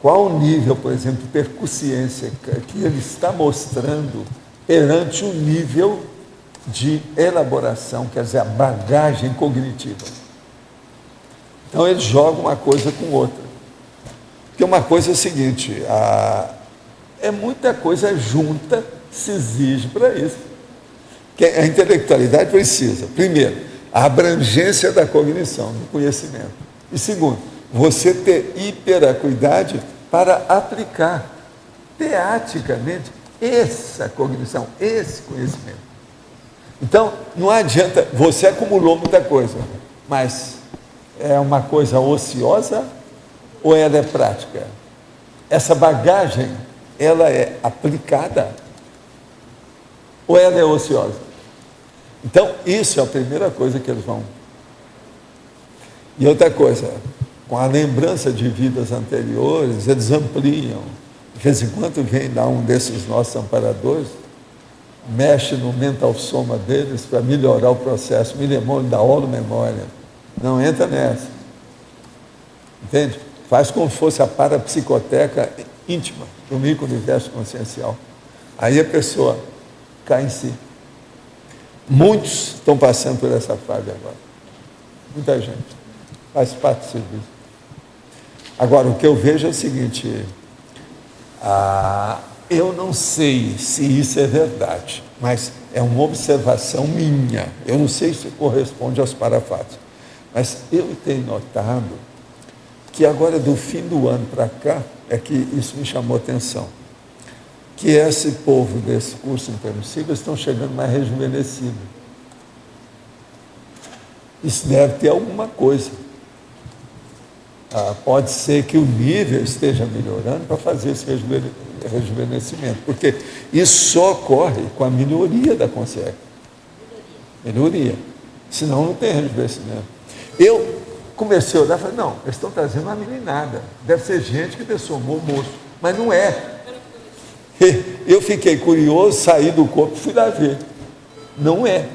Qual o nível, por exemplo, de percussiência que ele está mostrando perante o nível de elaboração, quer dizer, a bagagem cognitiva. Então, eles jogam uma coisa com outra. Porque uma coisa é o seguinte, é muita coisa junta se exige para isso. Porque a intelectualidade precisa, primeiro, a abrangência da cognição, do conhecimento. E segundo, você ter hiperacuidade para aplicar. teaticamente essa cognição, esse conhecimento. Então, não adianta, você acumulou muita coisa, mas é uma coisa ociosa ou ela é prática? Essa bagagem, ela é aplicada ou ela é ociosa? Então, isso é a primeira coisa que eles vão. E outra coisa, com a lembrança de vidas anteriores, eles ampliam. De vez em quando vem lá um desses nossos amparadores, mexe no mental soma deles para melhorar o processo, memória da holomemória. Não entra nessa. Entende? Faz como se fosse a parapsicoteca íntima do micro-universo consciencial. Aí a pessoa cai em si. Muitos estão passando por essa fase agora. Muita gente. Faz parte do serviço. Agora, o que eu vejo é o seguinte, eu não sei se isso é verdade, mas é uma observação minha. Eu não sei se corresponde aos parafatos, mas eu tenho notado que agora, do fim do ano para cá, é que isso me chamou a atenção, que esse povo desse curso intermissivo estão chegando mais rejuvenescido. Isso deve ter alguma coisa. Pode ser que o nível esteja melhorando para fazer esse rejuvenescimento, porque isso só ocorre com a melhoria da consciência. Melhoria. Senão não tem rejuvenescimento. Eu comecei a olhar e falei, não, eles estão trazendo uma meninada. Deve ser gente que dessomou moço. Mas não é. Eu fiquei curioso, saí do corpo e fui lá ver. Não é.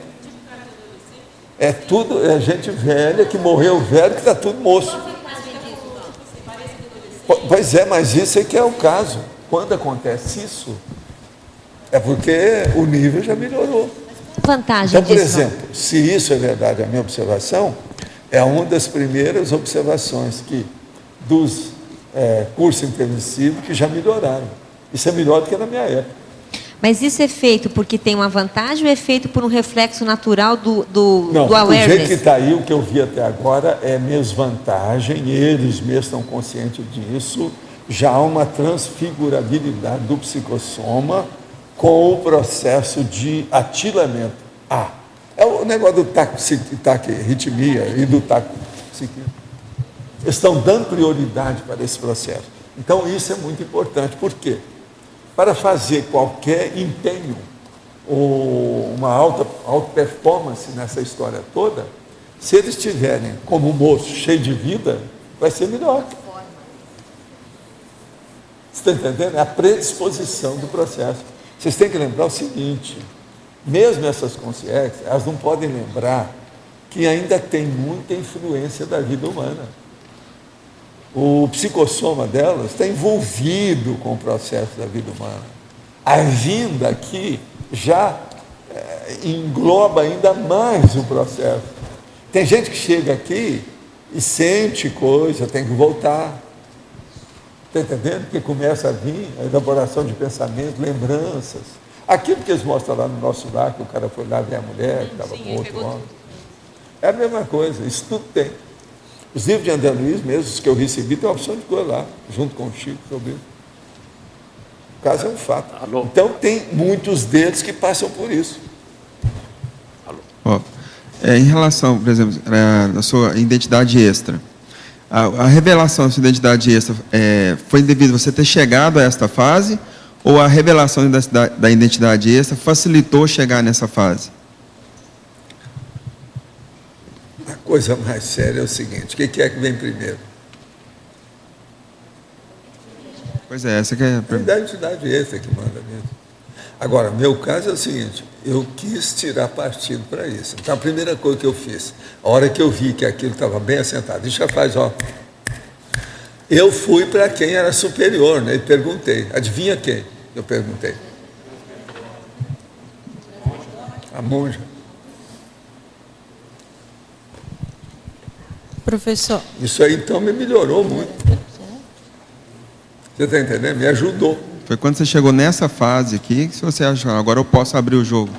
É tudo, é gente velha, que morreu velho, que está tudo moço. Pois é, mas isso é que é o caso. Quando acontece isso, é porque o nível já melhorou. Vantagem então, por disso, exemplo, se isso é verdade, a minha observação, é uma das primeiras observações que dos cursos intensivos que já melhoraram. Isso é melhor do que na minha época. Mas isso é feito porque tem uma vantagem ou é feito por um reflexo natural do awareness? Do jeito que está aí, o que eu vi até agora é mesmo vantagem, eles mesmos estão conscientes disso, já há uma transfigurabilidade do psicossoma com o processo de atilamento. É o negócio do taquirritmia e do taquipsiquismo. Estão dando prioridade para esse processo. Então, isso é muito importante. Por quê? Para fazer qualquer empenho ou uma alta performance nessa história toda, se eles estiverem como um moço cheio de vida, vai ser melhor. Você está entendendo? É a predisposição do processo. Vocês têm que lembrar o seguinte, mesmo essas consciências, elas não podem lembrar que ainda tem muita influência da vida humana. O psicossoma delas está envolvido com o processo da vida humana. A vinda aqui já engloba ainda mais o processo. Tem gente que chega aqui e sente coisa, tem que voltar. Está entendendo? Porque começa a vir a elaboração de pensamento, lembranças. Aquilo que eles mostram lá no nosso lar, que o cara foi lá ver a mulher, que estava com outro homem. É a mesma coisa, isso tudo tem. Os livros de André Luiz, mesmo os que eu recebi, tem uma opção de coisa lá, junto com o Chico, sobre isso. O caso é um fato. Alô? Então, tem muitos deles que passam por isso. Em relação, por exemplo, à sua identidade extra, a revelação da sua identidade extra foi devido a você ter chegado a esta fase, ou a revelação da identidade extra facilitou chegar nessa fase? A coisa mais séria é o seguinte, o que é que vem primeiro? Pois é, essa que é a pergunta. A identidade extra que manda mesmo. Agora, meu caso é o seguinte, eu quis tirar partido para isso. Então, a primeira coisa que eu fiz, a hora que eu vi que aquilo estava bem assentado, deixa faz, eu fui para quem era superior, né, e perguntei, adivinha quem? Eu perguntei. A monja. Professor. Isso aí, então, me melhorou muito. Você está entendendo? Me ajudou. Foi quando você chegou nessa fase aqui que você achou, agora eu posso abrir o jogo?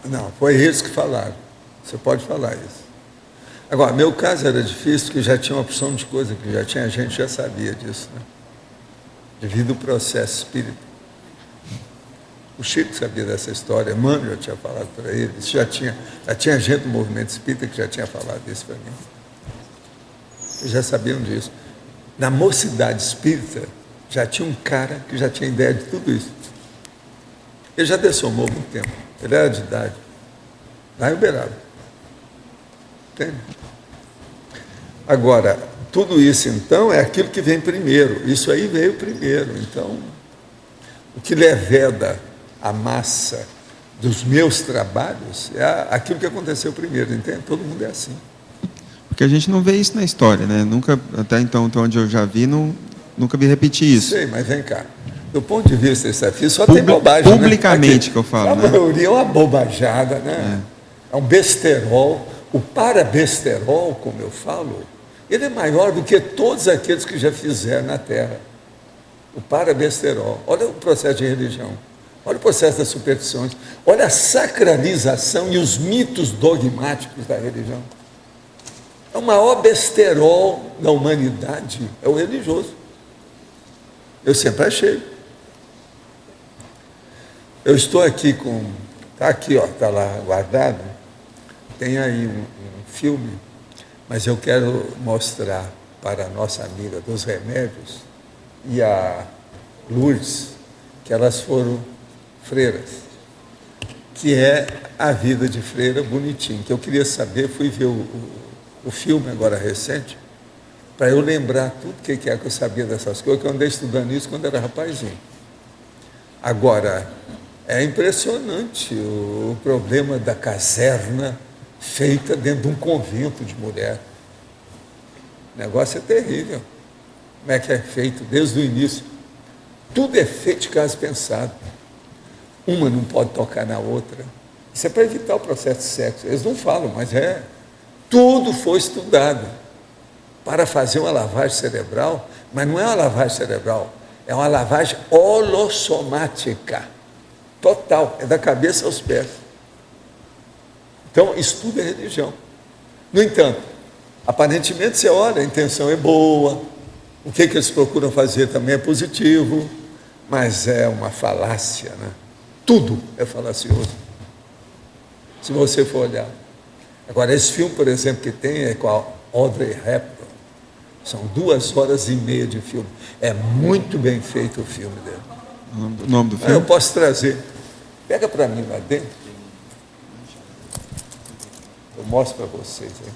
Não, foi eles que falaram. Você pode falar isso. Agora, meu caso era difícil, porque já tinha uma opção de coisa, que já tinha gente já sabia disso, né? devido ao processo espírita. O Chico sabia dessa história, Emmanuel tinha falado para ele, já tinha gente do movimento espírita que já tinha falado isso para mim. Eles já sabiam disso. Na mocidade espírita, já tinha um cara que já tinha ideia de tudo isso. Ele já dessomou há muito tempo. Ele era de idade. Lá em Uberaba. Entende? Agora, tudo isso, então, é aquilo que vem primeiro. Isso aí veio primeiro. Então, o que leveda a massa dos meus trabalhos é aquilo que aconteceu primeiro. Entende? Todo mundo é assim. Porque a gente não vê isso na história, né? Nunca, até então, onde eu já vi, nunca vi repetir isso. Sei, mas vem cá. Do ponto de vista desse só tem bobagem, publicamente, né? Que eu falo, a maioria é uma bobajada, né? É um besterol. O parabesterol, como eu falo, ele é maior do que todos aqueles que já fizeram na Terra. O parabesterol. Olha o processo de religião. Olha o processo das superstições. Olha a sacralização e os mitos dogmáticos da religião. É o maior besterol da humanidade, é o religioso. Eu sempre achei. Eu estou aqui com... Está aqui, ó, está lá guardado. Tem aí um filme, mas eu quero mostrar para a nossa amiga dos remédios e a Lourdes, que elas foram freiras, que é a vida de freira bonitinho, que eu queria saber, fui ver o filme agora recente, para eu lembrar tudo que é que eu sabia dessas coisas, que eu andei estudando isso quando era rapazinho. Agora, é impressionante o problema da caserna feita dentro de um convento de mulher. O negócio é terrível. Como é que é feito desde o início? Tudo é feito de caso pensado. Uma não pode tocar na outra. Isso é para evitar o processo de sexo. Eles não falam, mas é. Tudo foi estudado para fazer uma lavagem cerebral, mas não é uma lavagem cerebral, é uma lavagem holossomática, total, é da cabeça aos pés. Então, estudo é religião. No entanto, aparentemente você olha, a intenção é boa, o que eles procuram fazer também é positivo, mas é uma falácia, né? Tudo é falacioso, se você for olhar. Agora, esse filme, por exemplo, que tem é com a Audrey Hepburn. São 2h30 de filme. É muito bem feito o filme dele. O nome do filme? Eu posso trazer. Pega para mim lá dentro. Eu mostro para vocês. Hein?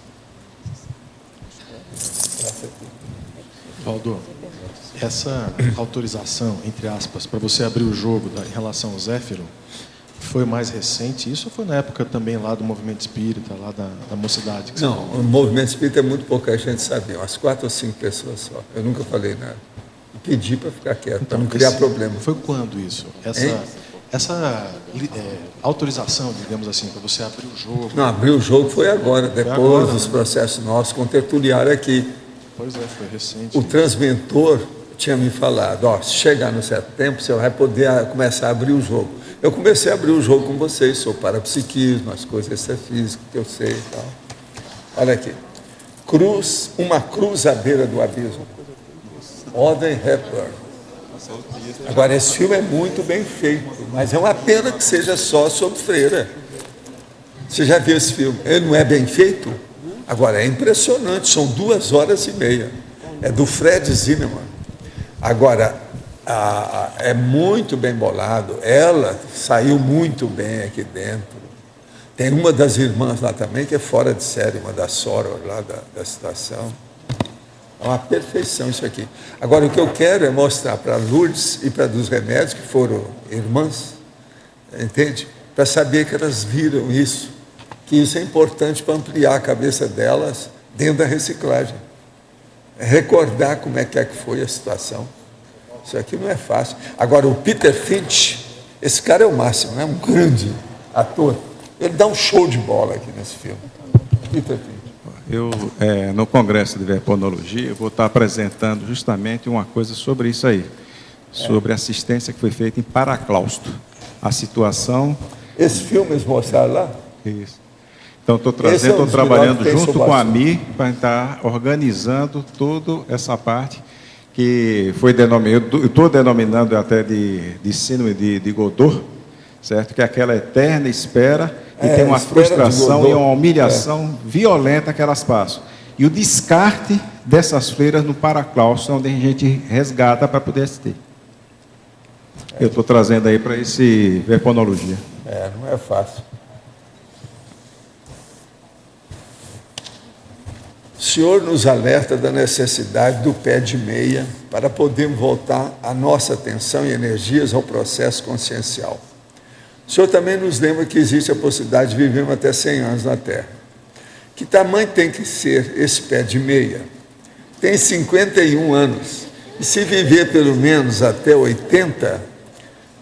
Valdo, essa autorização, entre aspas, para você abrir o jogo em relação ao Zéfiro, foi mais recente isso ou foi na época também lá do movimento espírita, lá da mocidade? Não, o movimento espírita é muito pouca gente sabia, umas 4 ou 5 pessoas só. Eu nunca falei nada. Pedi para ficar quieto, então, para não criar problema. Foi quando isso? Essa autorização, digamos assim, para você abrir o jogo? Não, abrir o jogo foi agora, depois dos processos nossos com o tertuliário aqui. Pois é, foi recente. O transmentor tinha me falado, ó, se chegar no certo tempo, você vai poder começar a abrir o jogo. Eu comecei a abrir o jogo com vocês, sou parapsiquismo, as coisas extrafísicas que eu sei e tal. Olha aqui. Uma cruz à beira do abismo. Audrey Hepburn. Agora, esse filme é muito bem feito, mas é uma pena que seja só sobre freira. Você já viu esse filme? Ele não é bem feito? Agora, é impressionante, são 2h30. É do Fred Zinnemann. Agora, é muito bem bolado, ela saiu muito bem aqui dentro. Tem uma das irmãs lá também que é fora de série, uma das soras lá da situação. É uma perfeição isso aqui. Agora, o que eu quero é mostrar para Lourdes e para dos remédios, que foram irmãs, entende? Para saber que elas viram isso, que isso é importante para ampliar a cabeça delas dentro da reciclagem. É recordar como é que foi a situação. Isso aqui não é fácil. Agora, o Peter Finch, esse cara é o máximo, né? Um grande ator. Ele dá um show de bola aqui nesse filme. Peter Finch. Eu, no Congresso de Verponologia, eu vou estar apresentando justamente uma coisa sobre isso aí, sobre a assistência que foi feita em Paraclausto. A situação... Esse filme eles mostraram lá? Isso. Então, estou trabalhando junto com a Mi para estar organizando toda essa parte que foi denominado, eu estou denominando até de síndrome de Godot, certo? Que é aquela eterna espera e tem uma frustração e uma humilhação violenta que elas passam. E o descarte dessas freiras no paraclaustro, onde a gente resgata para poder assistir. Eu estou trazendo aí para esse verponologia. Não é fácil. O senhor nos alerta da necessidade do pé de meia para podermos voltar a nossa atenção e energias ao processo consciencial. O senhor também nos lembra que existe a possibilidade de vivermos até 100 anos na Terra. Que tamanho tem que ser esse pé de meia? Tem 51 anos. E se viver pelo menos até 80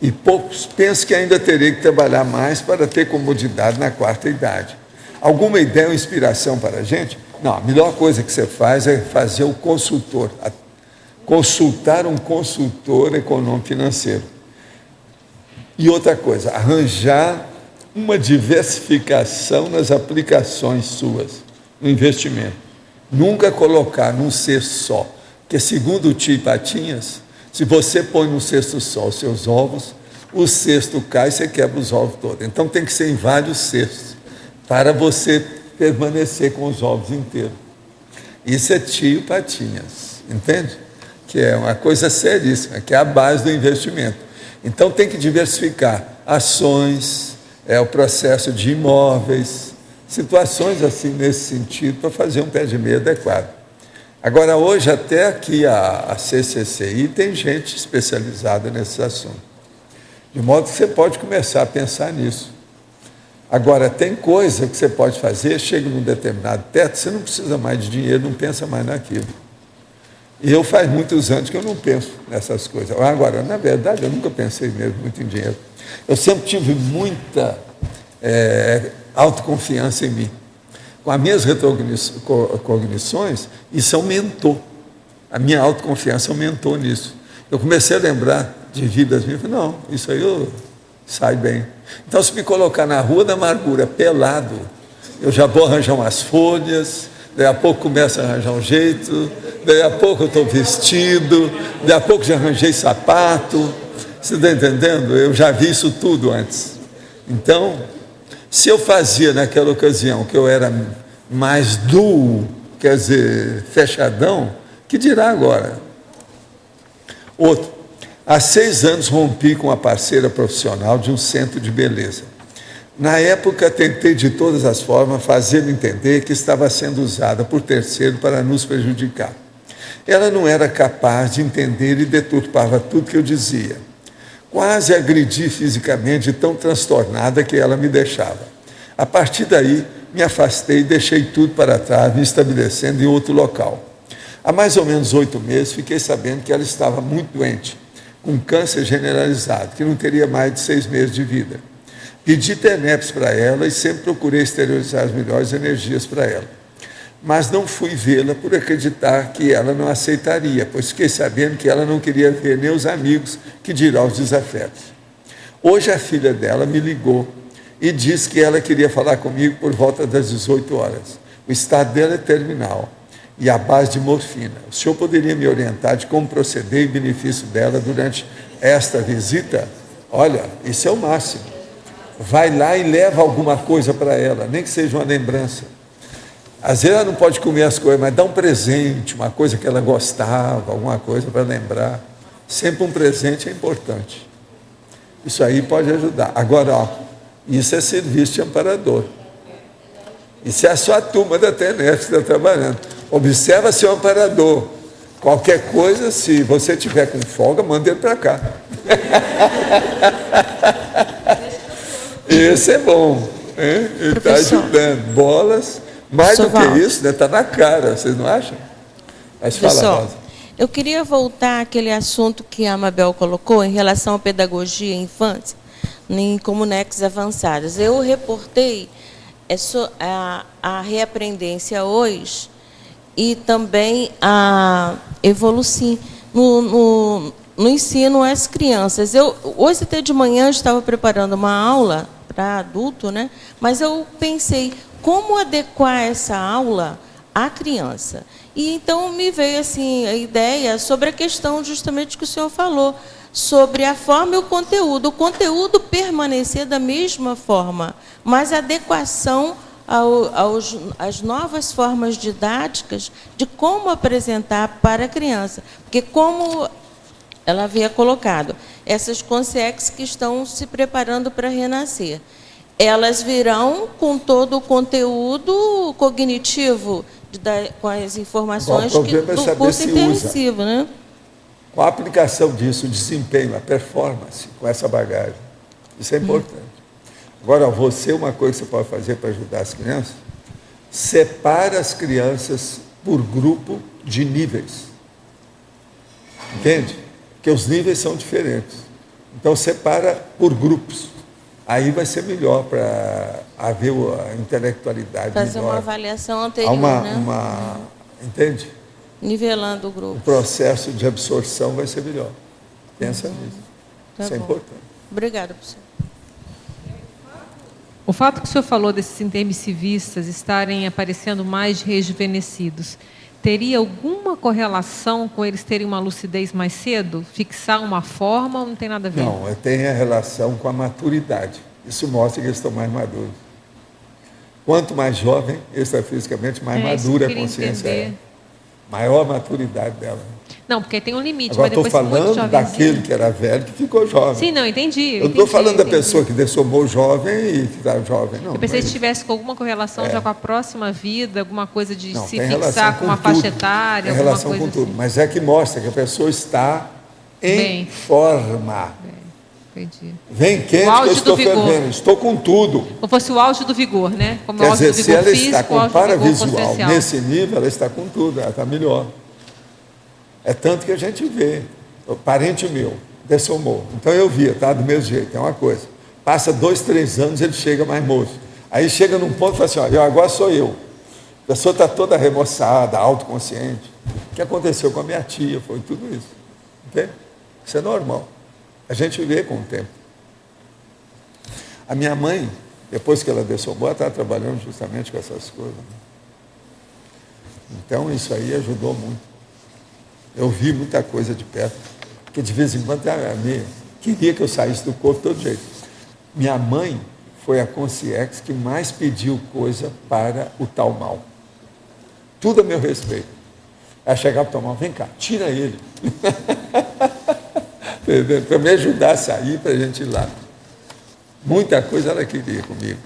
e poucos, penso que ainda terei que trabalhar mais para ter comodidade na quarta idade. Alguma ideia ou inspiração para a gente? Não, a melhor coisa que você faz é fazer o consultor, consultar um consultor econômico financeiro. E outra coisa, arranjar uma diversificação nas aplicações suas, no investimento. Nunca colocar num cesto só, porque segundo o tio Patinhas, se você põe num cesto só os seus ovos, o cesto cai e você quebra os ovos todos. Então tem que ser em vários cestos, para você permanecer com os ovos inteiros. Isso é tio Patinhas, entende? Que é uma coisa seríssima, que é a base do investimento. Então tem que diversificar ações, o processo de imóveis, situações assim nesse sentido, para fazer um pé de meia adequado. Agora, hoje, até aqui a CCCI tem gente especializada nesses assuntos. De modo que você pode começar a pensar nisso. Agora, tem coisa que você pode fazer, chega num determinado teto, você não precisa mais de dinheiro, não pensa mais naquilo. E eu faz muitos anos que eu não penso nessas coisas. Agora, na verdade, eu nunca pensei mesmo muito em dinheiro. Eu sempre tive muita autoconfiança em mim. Com as minhas retrocognições, isso aumentou. A minha autoconfiança aumentou nisso. Eu comecei a lembrar de vidas minhas, não, isso aí eu saio bem. Então, se me colocar na rua da amargura, pelado, eu já vou arranjar umas folhas, daí a pouco começo a arranjar um jeito, daí a pouco eu estou vestido, daí a pouco já arranjei sapato. Você está entendendo? Eu já vi isso tudo antes. Então, se eu fazia naquela ocasião que eu era mais duro, quer dizer, fechadão, que dirá agora? Outro, há 6 anos rompi com uma parceira profissional de um centro de beleza. Na época, tentei de todas as formas fazer entender que estava sendo usada por terceiro para nos prejudicar. Ela não era capaz de entender e deturpava tudo que eu dizia. Quase agredi fisicamente, tão transtornada que ela me deixava. A partir daí, me afastei e deixei tudo para trás, me estabelecendo em outro local. Há mais ou menos 8 meses, fiquei sabendo que ela estava muito doente, com câncer generalizado, que não teria mais de 6 meses de vida. Pedi TENEPS para ela e sempre procurei exteriorizar as melhores energias para ela. Mas não fui vê-la por acreditar que ela não aceitaria, pois fiquei sabendo que ela não queria ver nem os amigos, que dirá os desafetos. Hoje a filha dela me ligou e disse que ela queria falar comigo por volta das 18 horas. O estado dela é terminal e à base de morfina. O senhor poderia me orientar de como proceder em benefício dela durante esta visita? Olha, isso é o máximo. Vai lá e leva alguma coisa para ela, nem que seja uma lembrança. Às vezes ela não pode comer as coisas, mas dá um presente, uma coisa que ela gostava, alguma coisa para lembrar. Sempre um presente é importante. Isso aí pode ajudar. Agora, isso é serviço de amparador. Isso é a sua turma da TENEPS que está trabalhando. Observa seu amparador. Qualquer coisa, se você tiver com folga, manda ele para cá. Esse é bom. Hein? Ele está ajudando. Bolas. Mais do que isso, está na cara, vocês não acham? Mas fala, Rosa. Eu queria voltar àquele assunto que a Mabel colocou em relação à pedagogia em infância, em comunex avançadas. Eu reportei a reaprendência hoje e também a Evolucim no ensino às crianças. Hoje até de manhã eu estava preparando uma aula para adulto, né? Mas eu pensei como adequar essa aula à criança. E então me veio assim a ideia sobre a questão justamente que o senhor falou, sobre a forma e o conteúdo permanecer da mesma forma, mas a adequação às novas formas didáticas de como apresentar para a criança. Porque como ela havia colocado, essas consciências que estão se preparando para renascer, elas virão com todo o conteúdo cognitivo, com as informações do curso intensivo, né? Com a aplicação disso, o desempenho, a performance, com essa bagagem. Isso é importante. Agora, uma coisa que você pode fazer para ajudar as crianças, separa as crianças por grupo de níveis. Entende? Porque os níveis são diferentes. Então, separa por grupos. Aí vai ser melhor para haver a intelectualidade. Fazer melhor. Uma avaliação anterior, né? Entende? Nivelando o grupo. O processo de absorção vai ser melhor. Pensa nisso. Isso é importante. Obrigada, professor. O fato que o senhor falou desses intermissivistas estarem aparecendo mais rejuvenescidos, teria alguma correlação com eles terem uma lucidez mais cedo? Fixar uma forma ou não tem nada a ver? Não, tem a relação com a maturidade. Isso mostra que eles estão mais maduros. Quanto mais jovem, extrafisicamente, mais madura a consciência é. Maior a maturidade dela. Não, porque tem um limite. Agora, mas estou falando daquele que era velho que ficou jovem. Sim, não, entendi. Eu não estou falando da pessoa que dessomou jovem e que está jovem, não. Eu pensei que tivesse com alguma correlação já com a próxima vida, alguma coisa de não, se fixar com uma faixa etária, tem relação alguma coisa com tudo, mas é que mostra que a pessoa está em forma. Entendi. Vem quente que eu estou fervendo, estou com tudo. Como fosse o auge do vigor, né? Como Quer o auge dizer, do vigor se ela físico, está com paravisual potencial. nesse nível, ela está com tudo, ela está melhor. É tanto que a gente vê, o parente meu dessomou, então eu via, tá do mesmo jeito, é uma coisa. Passa 2, 3 anos, ele chega mais moço. Aí chega num ponto e fala assim, ó, agora sou eu. A pessoa está toda remoçada, autoconsciente. O que aconteceu com a minha tia, foi tudo isso. Entende? Isso é normal. A gente vê com o tempo. A minha mãe, depois que ela dessomou, ela estava trabalhando justamente com essas coisas. Então, isso aí ajudou muito. Eu vi muita coisa de perto, porque de vez em quando a minha queria que eu saísse do corpo de todo jeito. Minha mãe foi a consciência que mais pediu coisa para o tal mal. Tudo a meu respeito. Ela chegava para o tal mal, vem cá, tira ele. Para me ajudar a sair, para a gente ir lá. Muita coisa ela queria comigo.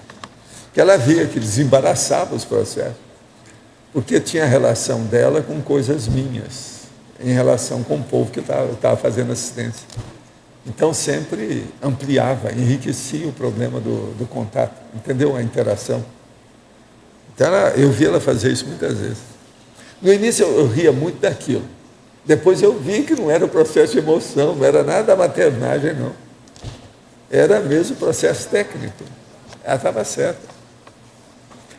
Porque ela via que desembaraçava os processos. Porque tinha relação dela com coisas minhas, em relação com o povo que eu estava fazendo assistência. Então, sempre ampliava, enriquecia o problema do contato, entendeu? A interação. Então, eu vi ela fazer isso muitas vezes. No início, eu ria muito daquilo. Depois, eu vi que não era o processo de emoção, não era nada da maternagem, não. Era mesmo o processo técnico. Ela estava certa.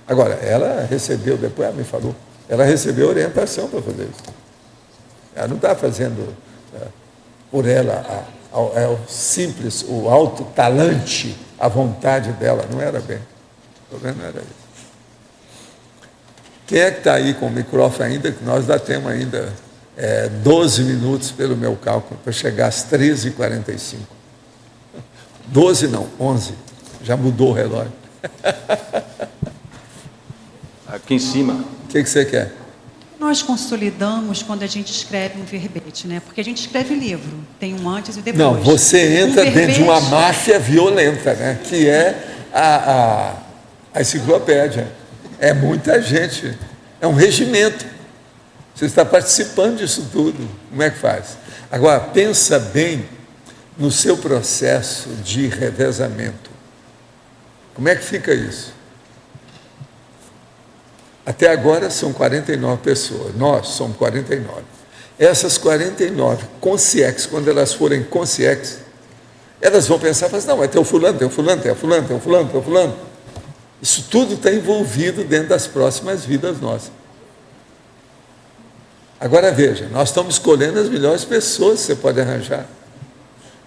Agora, ela recebeu, depois ela me falou, ela recebeu orientação para fazer isso. Ela não está fazendo por ela o simples, o alto talante, a vontade dela, não era bem. O problema não era isso. Quem é que está aí com o microfone ainda, que nós já temos ainda 12 minutos pelo meu cálculo, para chegar às 13h45. 12 não, 11. Já mudou o relógio. Aqui em cima. O que você quer? Nós consolidamos quando a gente escreve um verbete, né? Porque a gente escreve livro, tem um antes e depois. Não, você entra dentro de uma máfia violenta, né? Que é a enciclopédia. É muita gente, é um regimento. Você está participando disso tudo. Como é que faz? Agora, pensa bem no seu processo de revezamento. Como é que fica isso? Até agora são 49 pessoas, nós somos 49. Essas 49 consciências, quando elas forem consciências, elas vão pensar, não, mas tem o fulano, tem o fulano, tem o fulano, tem o fulano, tem o fulano. Isso tudo está envolvido dentro das próximas vidas nossas. Agora veja, nós estamos escolhendo as melhores pessoas que você pode arranjar.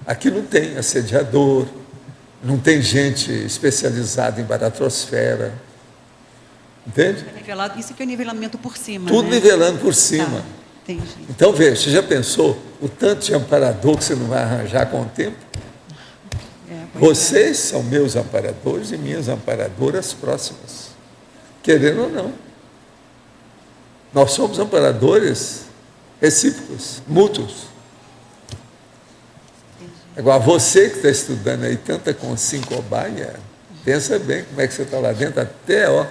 Aqui não tem assediador, não tem gente especializada em baratrosfera. Entende? Nivelado, isso que é o nivelamento por cima. Tudo né? nivelando por cima. Tá, entendi. Então, veja, você já pensou o tanto de amparador que você não vai arranjar com o tempo? Vocês são meus amparadores e minhas amparadoras próximas, querendo ou não. Nós somos amparadores recíprocos, mútuos. Agora, você que está estudando aí tanta cobaia, pensa bem como é que você está lá dentro, até, ó.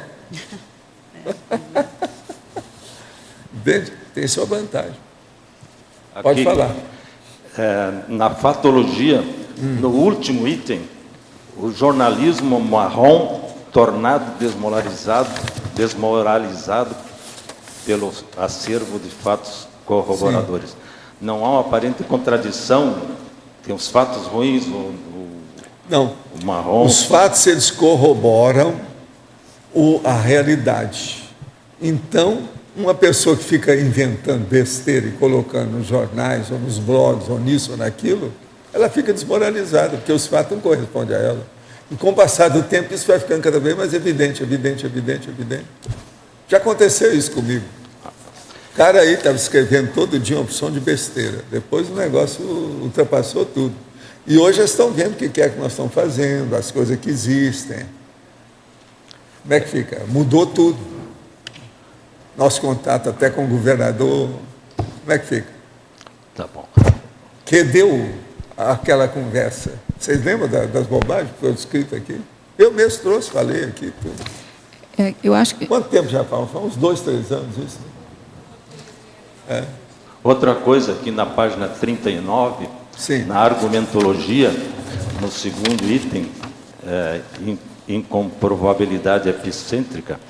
Entende? Tem sua vantagem. Pode falar. Na fatologia, no último item, o jornalismo marrom tornado desmoralizado pelo acervo de fatos corroboradores. Sim. Não há uma aparente contradição, tem os fatos ruins, não. O marrom. Os fatos, eles corroboram a realidade. Então, uma pessoa que fica inventando besteira e colocando nos jornais, ou nos blogs, ou nisso ou naquilo, ela fica desmoralizada, porque os fatos não correspondem a ela. E com o passar do tempo, isso vai ficando cada vez mais evidente. Já aconteceu isso comigo. O cara aí estava escrevendo todo dia uma opção de besteira. Depois o negócio ultrapassou tudo. E hoje eles estão vendo o que é que nós estamos fazendo, as coisas que existem. Como é que fica? Mudou tudo. Nosso contato até com o governador. Como é que fica? Tá bom. Que deu aquela conversa. Vocês lembram das bobagens que foram escritas aqui? Eu mesmo trouxe, falei aqui tudo. Eu acho que... Quanto tempo já fala? Foi uns 2, 3 anos isso. Outra coisa aqui na página 39, sim, na argumentologia, no segundo item, incomprovabilidade epicêntrica,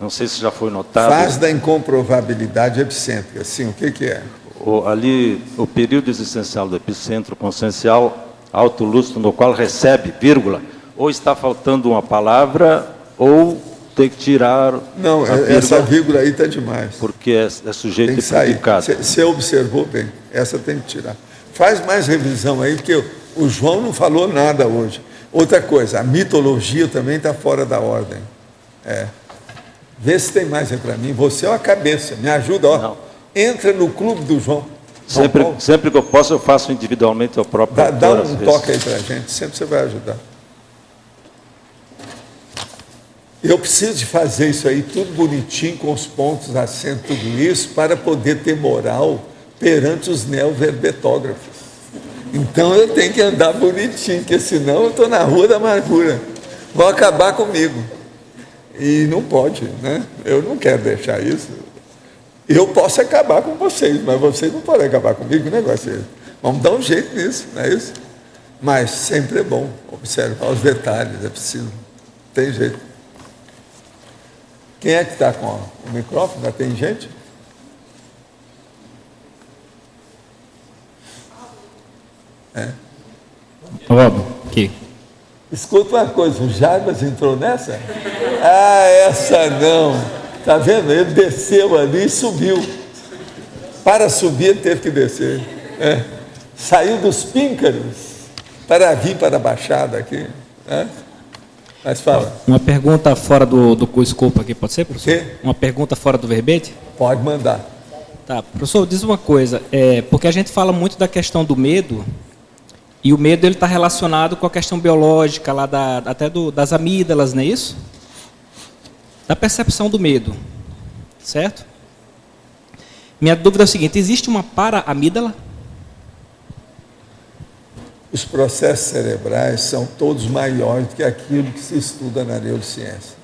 não sei se já foi notado... Fase da incomprovabilidade epicêntrica, sim, o que é? Ali, o período existencial do epicentro consciencial, alto lustro, no qual recebe, vírgula, ou está faltando uma palavra, ou tem que tirar... Não, essa vírgula aí está demais. Porque é sujeito de predicado. Você observou bem, essa tem que tirar. Faz mais revisão aí, porque o João não falou nada hoje. Outra coisa, a mitologia também está fora da ordem. Vê se tem mais aí para mim. Você é a cabeça, me ajuda, ó. Não. Entra no clube do João. Sempre que eu posso, eu faço individualmente o próprio autor. Dá um toque aí para a gente, sempre você vai ajudar. Eu preciso de fazer isso aí, tudo bonitinho, com os pontos, acentos, tudo isso, para poder ter moral perante os neoverbetógrafos. Então eu tenho que andar bonitinho, porque senão eu estou na rua da amargura. Vão acabar comigo. E não pode, né? Eu não quero deixar isso. Eu posso acabar com vocês, mas vocês não podem acabar comigo, que negócio é esse? Vamos dar um jeito nisso, não é isso? Mas sempre é bom observar os detalhes, é preciso. Tem jeito. Quem é que está com o microfone? Já tem gente? Aqui. Escuta uma coisa, o Jarbas entrou nessa? Essa não. Está vendo? Ele desceu ali e subiu. Para subir, ele teve que descer. Saiu dos píncaros para vir para a Baixada aqui. Mas fala. Uma pergunta fora do escopo aqui, pode ser, professor? Quê? Uma pergunta fora do verbete? Pode mandar. Tá, professor, diz uma coisa, porque a gente fala muito da questão do medo, e o medo está relacionado com a questão biológica, lá das amígdalas, não é isso? Da percepção do medo, certo? Minha dúvida é o seguinte, existe uma para-amígdala? Os processos cerebrais são todos maiores do que aquilo que se estuda na neurociência.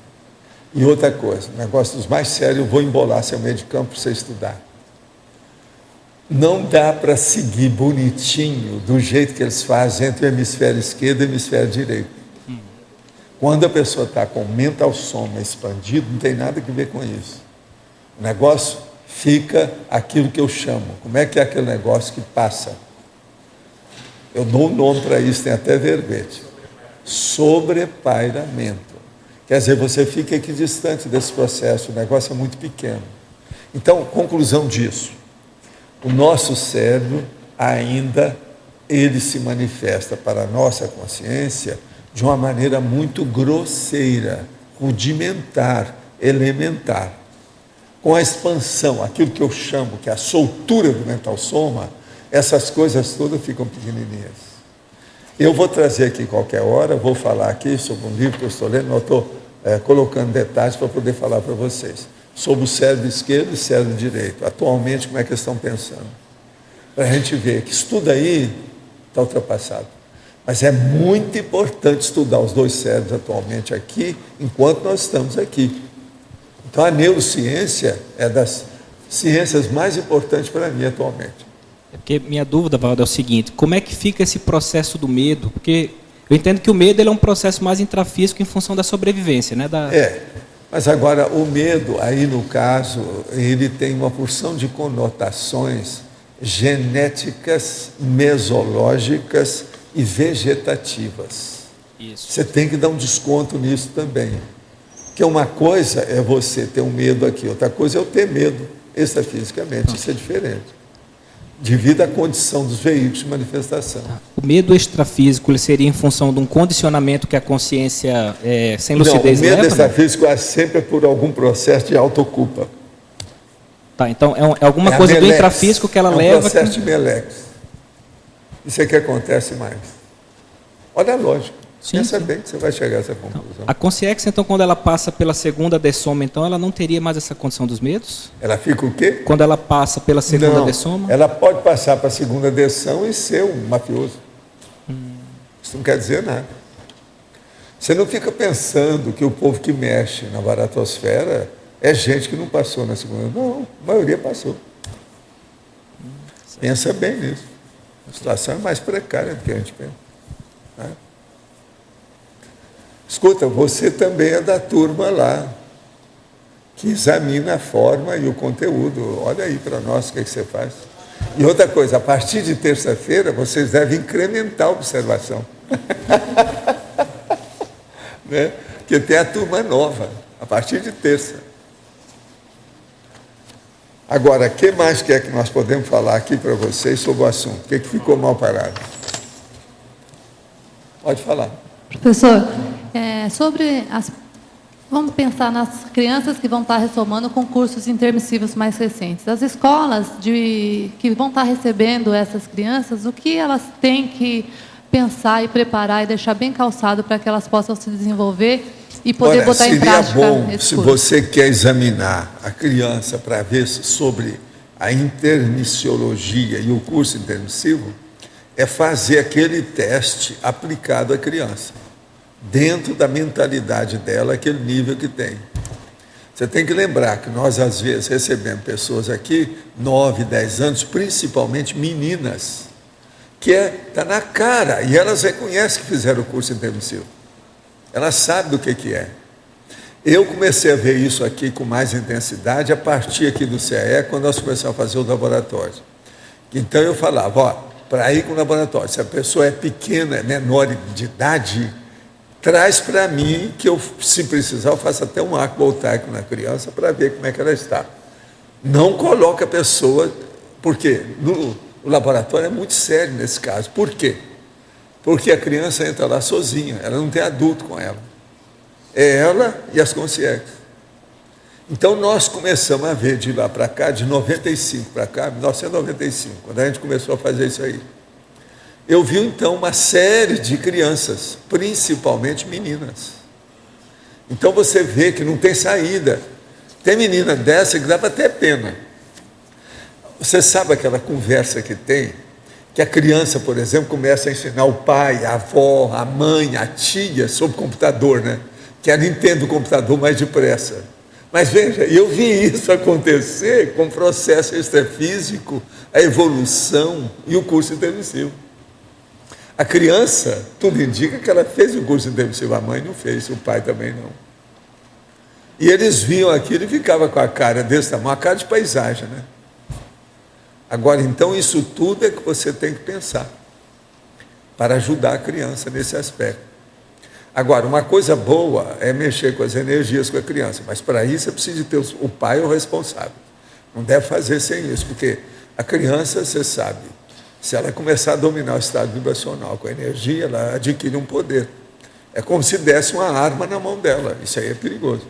E outra coisa, o negócio dos mais sérios, eu vou embolar seu meio de campo para você estudar. Não dá para seguir bonitinho do jeito que eles fazem entre o hemisfério esquerdo e o hemisfério direito. Quando a pessoa está com o mental soma expandido, não tem nada a ver com isso. O negócio fica aquilo que eu chamo. Como é que é aquele negócio que passa? Eu dou um nome para isso, tem até verbete. Sobrepairamento. Quer dizer, você fica equidistante desse processo, o negócio é muito pequeno. Então, conclusão disso. O nosso cérebro ainda, ele se manifesta para a nossa consciência de uma maneira muito grosseira, rudimentar, elementar. Com a expansão, aquilo que eu chamo, que é a soltura do mental soma, essas coisas todas ficam pequenininhas. Eu vou trazer aqui qualquer hora, vou falar aqui sobre um livro que eu estou lendo, eu estou colocando detalhes para poder falar para vocês, sobre o cérebro esquerdo e o cérebro direito, atualmente como é que eles estão pensando. Para a gente ver que isso tudo aí está ultrapassado. Mas é muito importante estudar os dois cérebros atualmente aqui, enquanto nós estamos aqui. Então a neurociência é das ciências mais importantes para mim atualmente. É porque minha dúvida, Valdo, é o seguinte: como é que fica esse processo do medo? Porque eu entendo que o medo ele é um processo mais intrafísico em função da sobrevivência, né? Mas agora o medo, aí no caso, ele tem uma porção de conotações genéticas, mesológicas e vegetativas. Isso. Você tem que dar um desconto nisso também. Porque uma coisa é você ter um medo aqui, outra coisa é eu ter medo extrafisicamente, isso é diferente. Devido à condição dos veículos de manifestação. O medo extrafísico ele seria em função de um condicionamento que a consciência sem lucidez leva? Não, o medo extrafísico sempre é por algum processo de autoculpa. Tá, então é alguma coisa do intrafísico que ela leva... É um processo de melex. Isso é que acontece mais. Olha a lógica. Pensa bem que você vai chegar a essa conclusão. A consciência, então, quando ela passa pela segunda dessoma, então ela não teria mais essa condição dos medos? Ela fica o quê? Quando ela passa pela segunda dessoma? Ela pode passar para a segunda dessão e ser um mafioso. Isso não quer dizer nada. Você não fica pensando que o povo que mexe na baratosfera é gente que não passou na segunda. Não, a maioria passou. Pensa bem nisso. A situação é mais precária do que a gente pensa. Né? Escuta, você também é da turma lá, que examina a forma e o conteúdo. Olha aí para nós o que você faz. E outra coisa, a partir de terça-feira, vocês devem incrementar a observação. Né? Porque tem a turma nova, a partir de terça. Agora, o que mais que é que nós podemos falar aqui para vocês sobre o assunto? O que ficou mal parado? Pode falar. Professor, vamos pensar nas crianças que vão estar retomando com cursos intermissivos mais recentes. As escolas que vão estar recebendo essas crianças, o que elas têm que pensar e preparar e deixar bem calçado para que elas possam se desenvolver e poder botar em prática seria bom, esse se curso? você quer examinar a criança para ver sobre a intermissiologia e o curso intermissivo, é fazer aquele teste aplicado à criança, dentro da mentalidade dela, aquele nível que tem. Você tem que lembrar que nós, às vezes, recebemos pessoas aqui, 9, 10 anos, principalmente meninas, que está na cara, e elas reconhecem que fizeram o curso intermissivo. Elas sabem do que é. Eu comecei a ver isso aqui com mais intensidade a partir aqui do CAE, quando nós começamos a fazer os laboratórios. Então eu falava, para ir com o laboratório, se a pessoa é pequena, é menor de idade, traz para mim que eu, se precisar, eu faço até um arco voltaico na criança para ver como é que ela está. Não coloca a pessoa, porque o laboratório é muito sério nesse caso. Por quê? Porque a criança entra lá sozinha, ela não tem adulto com ela. É ela e as consciências. Então nós começamos a ver de lá para cá, de 95 para cá, 1995, quando a gente começou a fazer isso aí. Eu vi então uma série de crianças, principalmente meninas. Então você vê que não tem saída. Tem menina dessa que dá para ter pena. Você sabe aquela conversa que tem? Que a criança, por exemplo, começa a ensinar o pai, a avó, a mãe, a tia sobre o computador, né? Que ela entende o computador mais depressa. Mas veja, eu vi isso acontecer com o processo extrafísico, a evolução e o curso intermissivo. A criança, tudo indica que ela fez o curso intermissivo, a mãe não fez, o pai também não. E eles viam aquilo e ficavam com a cara desse tamanho, uma cara de paisagem, né? Agora, então, isso tudo é que você tem que pensar para ajudar a criança nesse aspecto. Agora, uma coisa boa é mexer com as energias com a criança, mas para isso você precisa ter o pai o responsável. Não deve fazer sem isso, porque a criança, você sabe, se ela começar a dominar o estado vibracional com a energia, ela adquire um poder. É como se desse uma arma na mão dela, isso aí é perigoso.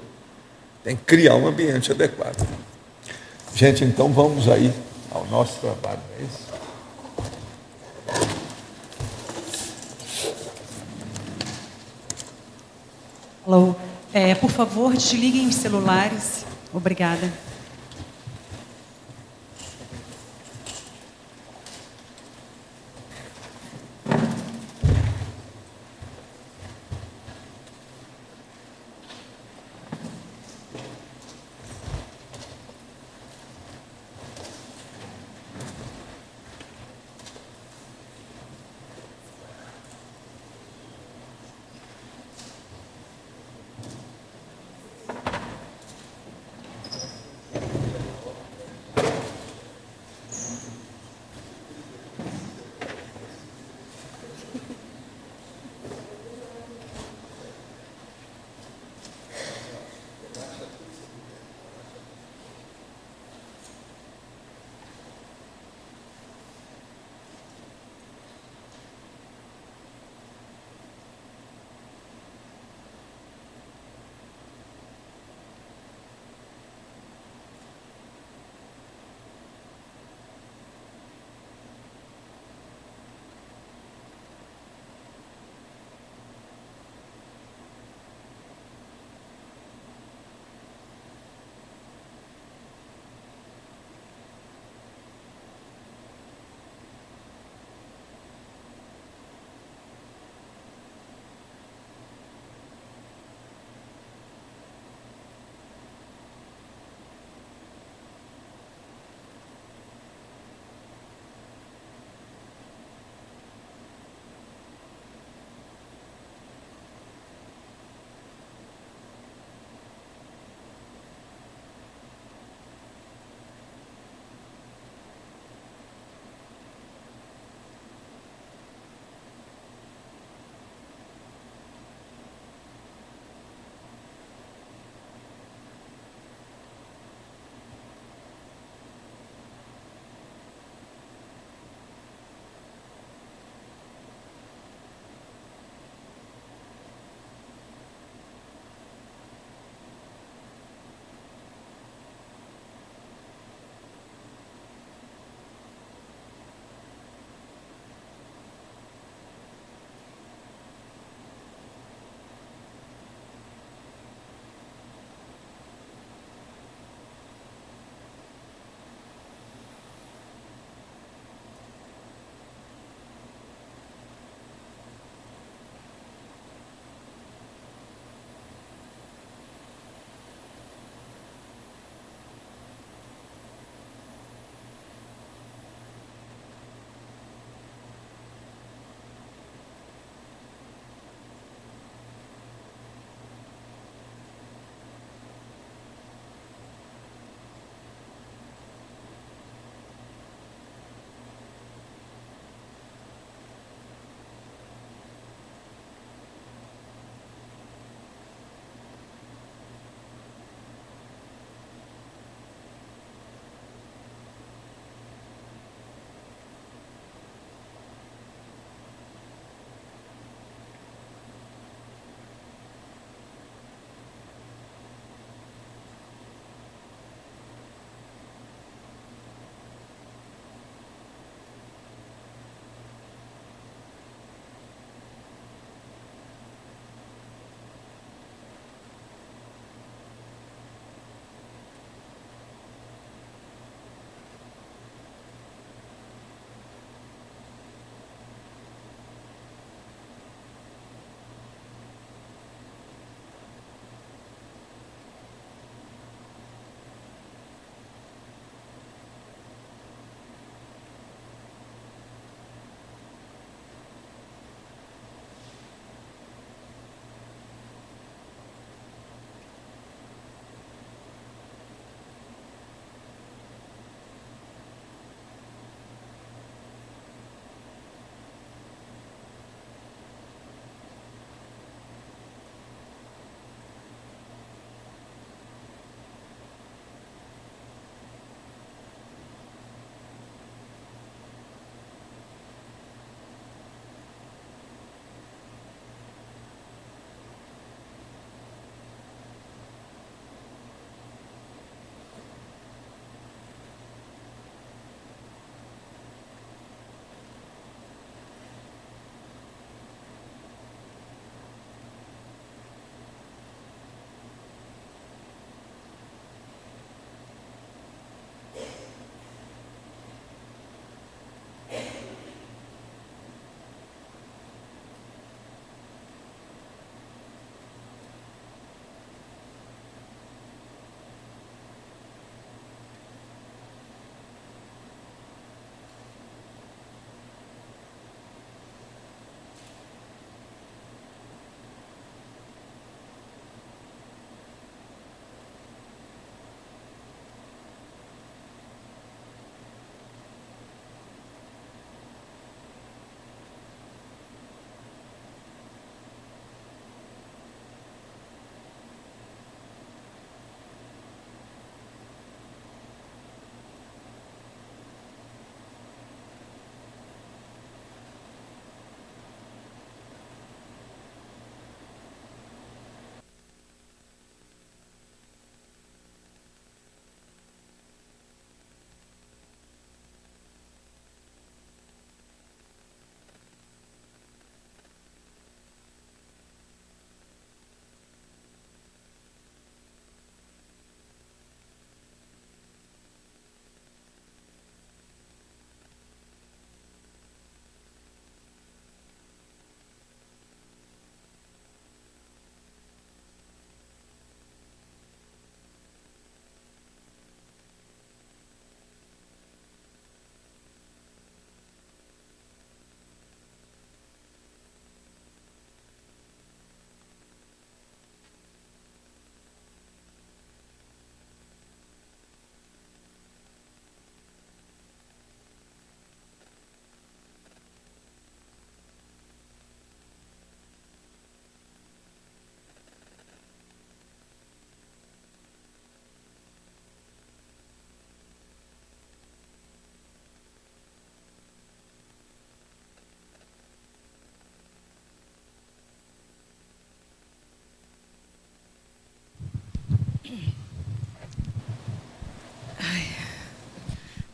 Tem que criar um ambiente adequado. Gente, então vamos aí ao nosso trabalho, não é isso? Alô, por favor, desliguem os celulares. Obrigada.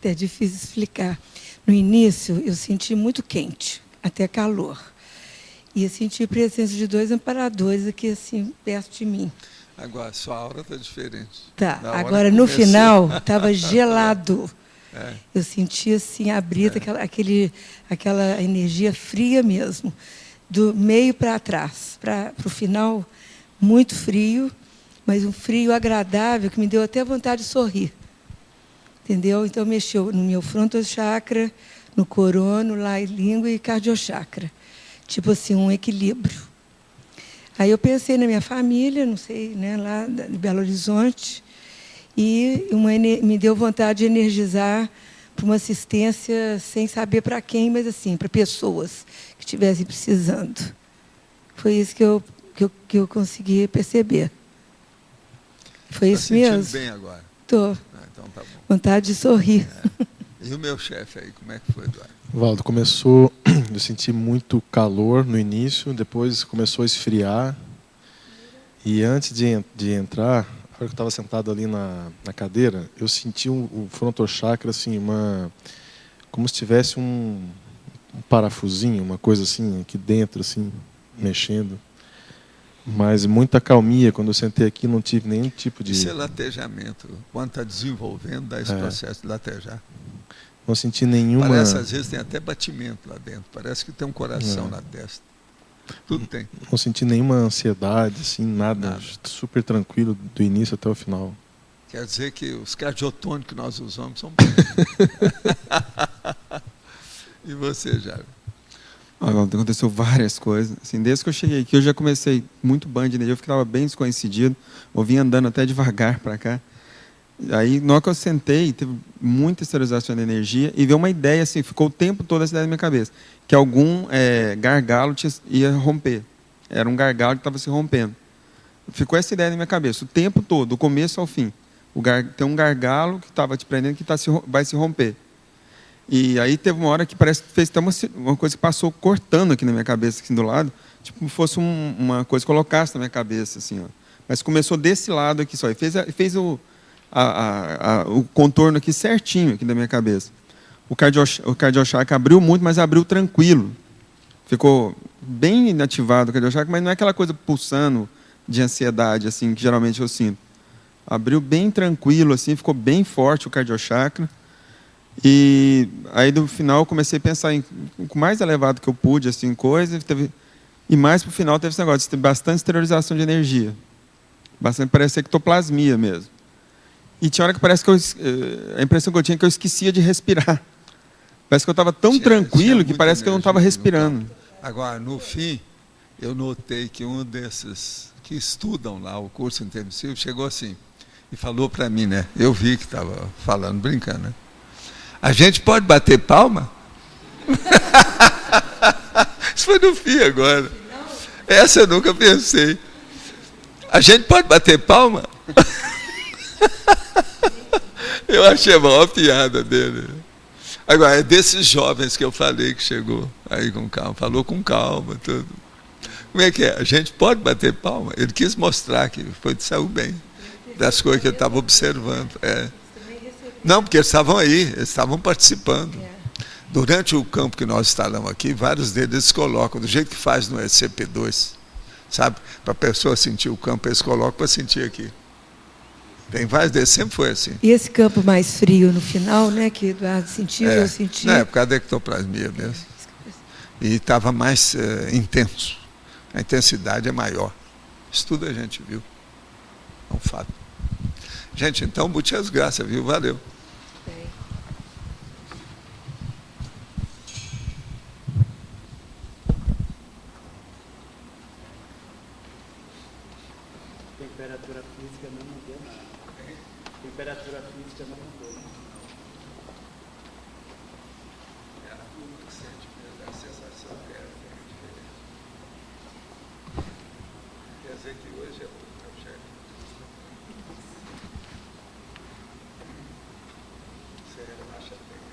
É difícil explicar. No início, eu senti muito quente, até calor. E eu senti a presença de 2 amparadores aqui, assim, perto de mim. Agora, sua aura está diferente. Tá. Agora, no final, estava gelado. Eu senti, assim, abrir aquela energia fria mesmo. Do meio para trás. Para o final, muito frio, mas um frio agradável que me deu até vontade de sorrir. Entendeu? Então, mexeu no meu frontochakra, no corono, lá em língua e cardiochakra. Tipo assim, um equilíbrio. Aí eu pensei na minha família, não sei, né, lá de Belo Horizonte, e me deu vontade de energizar para uma assistência sem saber para quem, mas assim, para pessoas que estivessem precisando. Foi isso que eu consegui perceber. Foi isso mesmo? Está sentindo bem agora? Estou. Então tá bom. Vontade de sorrir. E o meu chefe aí, como é que foi, Eduardo? Valdo, começou, eu senti muito calor no início, depois começou a esfriar. E antes de entrar, a hora que eu estava sentado ali na cadeira, eu senti o frontochakra, assim, como se tivesse um parafusinho, uma coisa assim, aqui dentro, assim, mexendo. Mas muita calmia. Quando eu sentei aqui, não tive nenhum tipo de... Isso é latejamento. Quando está desenvolvendo, dá esse processo de latejar. Não senti nenhuma... Parece, às vezes, tem até batimento lá dentro. Parece que tem um coração na testa. Tudo tem. Não senti nenhuma ansiedade, assim, nada. Super tranquilo do início até o final. Quer dizer que os cardiotônicos que nós usamos são bons. E você, Jair? Aconteceu várias coisas. Assim, desde que eu cheguei aqui, eu já comecei muito band de energia. Eu ficava bem desconhecido. Eu vinha andando até devagar para cá. Aí, na hora que eu sentei, teve muita esterilização de energia e veio uma ideia, assim, ficou o tempo todo essa ideia na minha cabeça, que algum gargalo ia romper. Era um gargalo que estava se rompendo. Ficou essa ideia na minha cabeça, o tempo todo, do começo ao fim. Tem um gargalo que estava te prendendo que vai se romper. E aí teve uma hora que parece que fez até uma coisa que passou cortando aqui na minha cabeça, assim, do lado, tipo como fosse uma coisa que colocasse na minha cabeça, assim, ó. Mas começou desse lado aqui só, e fez o contorno aqui certinho aqui da minha cabeça. O cardiochakra abriu muito, mas abriu tranquilo. Ficou bem inativado o cardiochakra, mas não é aquela coisa pulsando de ansiedade, assim, que geralmente eu sinto. Abriu bem tranquilo, assim, ficou bem forte o cardiochakra. E aí, no final, eu comecei a pensar o mais elevado que eu pude, assim, coisa. E mais para o final, teve esse negócio de ter bastante esterilização de energia. Bastante, parece ectoplasmia mesmo. E tinha hora que parece que a impressão que eu tinha é que eu esquecia de respirar. Parece que eu estava tão tranquilo que parece que eu não estava respirando. Agora, no fim, eu notei que um desses que estudam lá o curso intensivo chegou assim e falou para mim, né? Eu vi que estava falando, brincando, né? A gente pode bater palma? Isso foi no fim agora. Essa eu nunca pensei. A gente pode bater palma? Eu achei a maior piada dele. Agora, é desses jovens que eu falei que chegou aí com calma, falou com calma, tudo. Como é que é? A gente pode bater palma? Ele quis mostrar que saiu bem das coisas que ele estava observando. Não, porque eles estavam aí, eles estavam participando. Durante o campo que nós instalamos aqui, vários deles colocam, do jeito que faz no SCP-2, sabe? Para a pessoa sentir o campo, eles colocam para sentir aqui. Tem vários deles, sempre foi assim. E esse campo mais frio no final, né, que Eduardo sentiu, eu senti. Por causa da ectoplasmia mesmo. E estava mais intenso. A intensidade é maior. Isso tudo a gente viu. É um fato. Gente, então, muitas graças, viu? Valeu. Temperatura física não mudou nada. Temperatura física não mudou. A sensação que era diferente. Quer dizer que hoje é o chefe. Você relaxa bem.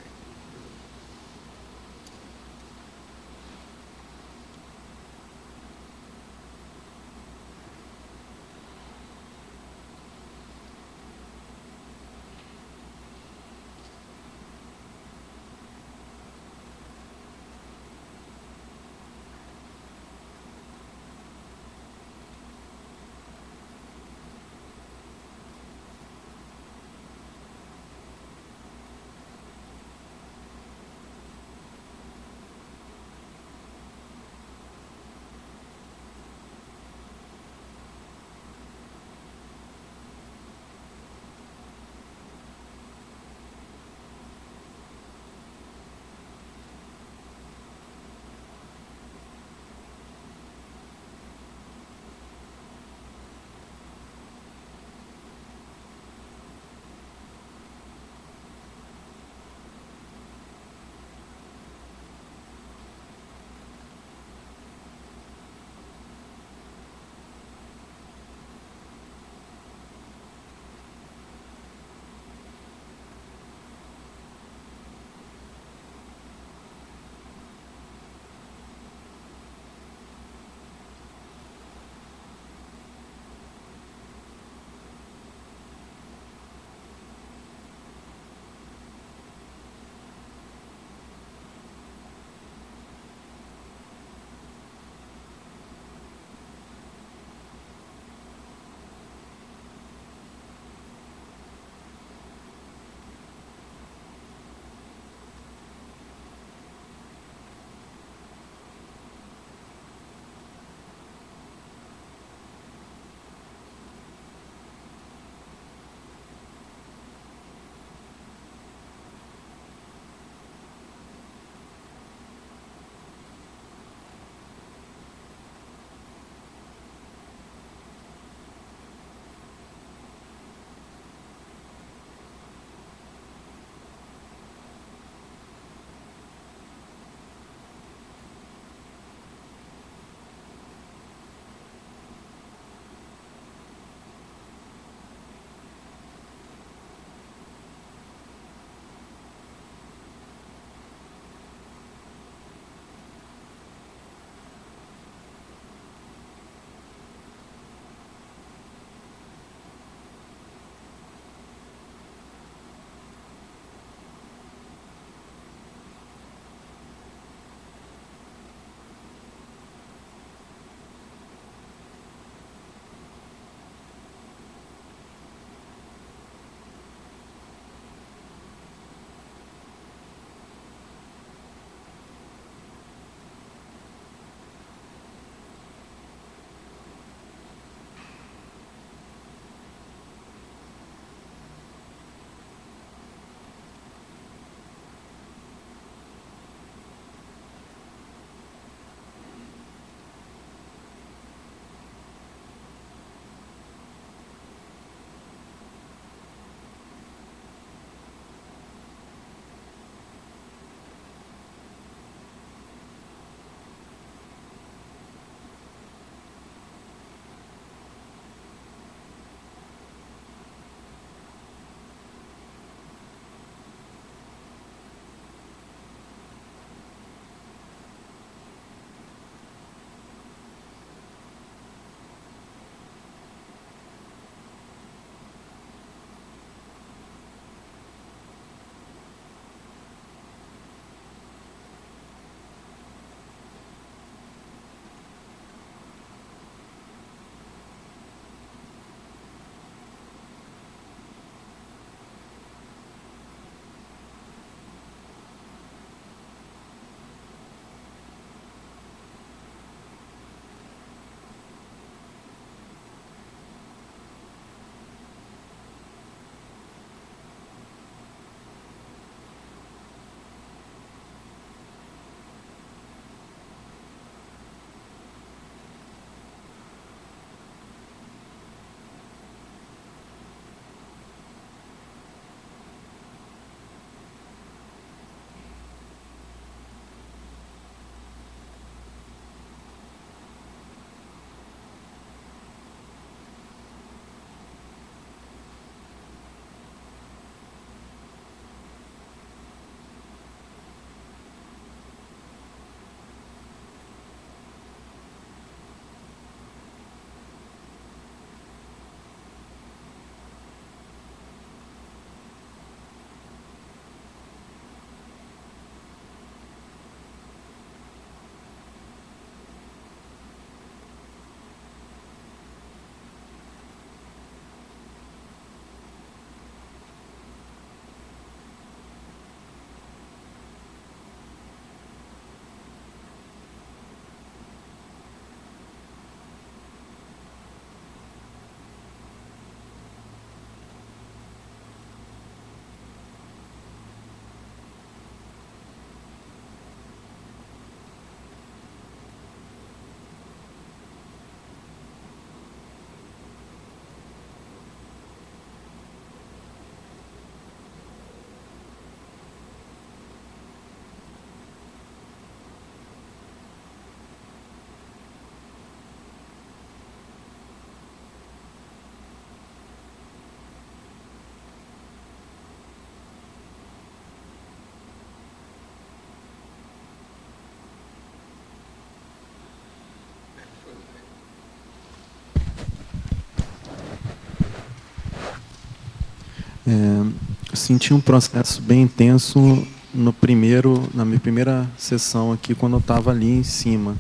Eu senti um processo bem intenso na minha primeira sessão aqui, quando eu estava ali em cima,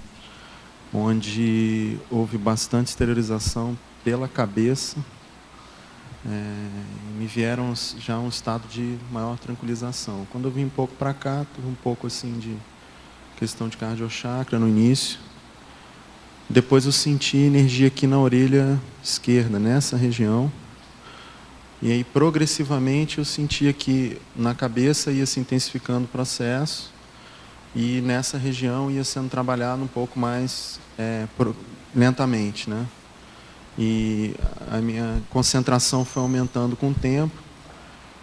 onde houve bastante exteriorização pela cabeça. Me vieram já um estado de maior tranquilização. Quando eu vim um pouco para cá, tive um pouco assim de questão de cardiochakra no início. Depois eu senti energia aqui na orelha esquerda, nessa região. E aí, progressivamente, eu sentia que na cabeça ia se intensificando o processo e nessa região ia sendo trabalhado um pouco mais lentamente, né? E a minha concentração foi aumentando com o tempo.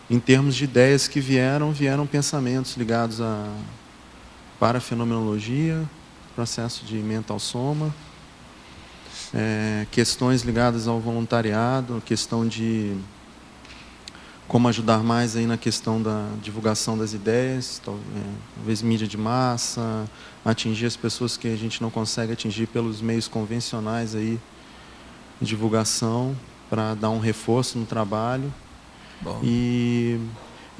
Em termos de ideias que vieram pensamentos ligados à parafenomenologia, processo de mental soma, questões ligadas ao voluntariado, questão de como ajudar mais aí na questão da divulgação das ideias, talvez mídia de massa, atingir as pessoas que a gente não consegue atingir pelos meios convencionais aí, divulgação, para dar um reforço no trabalho. E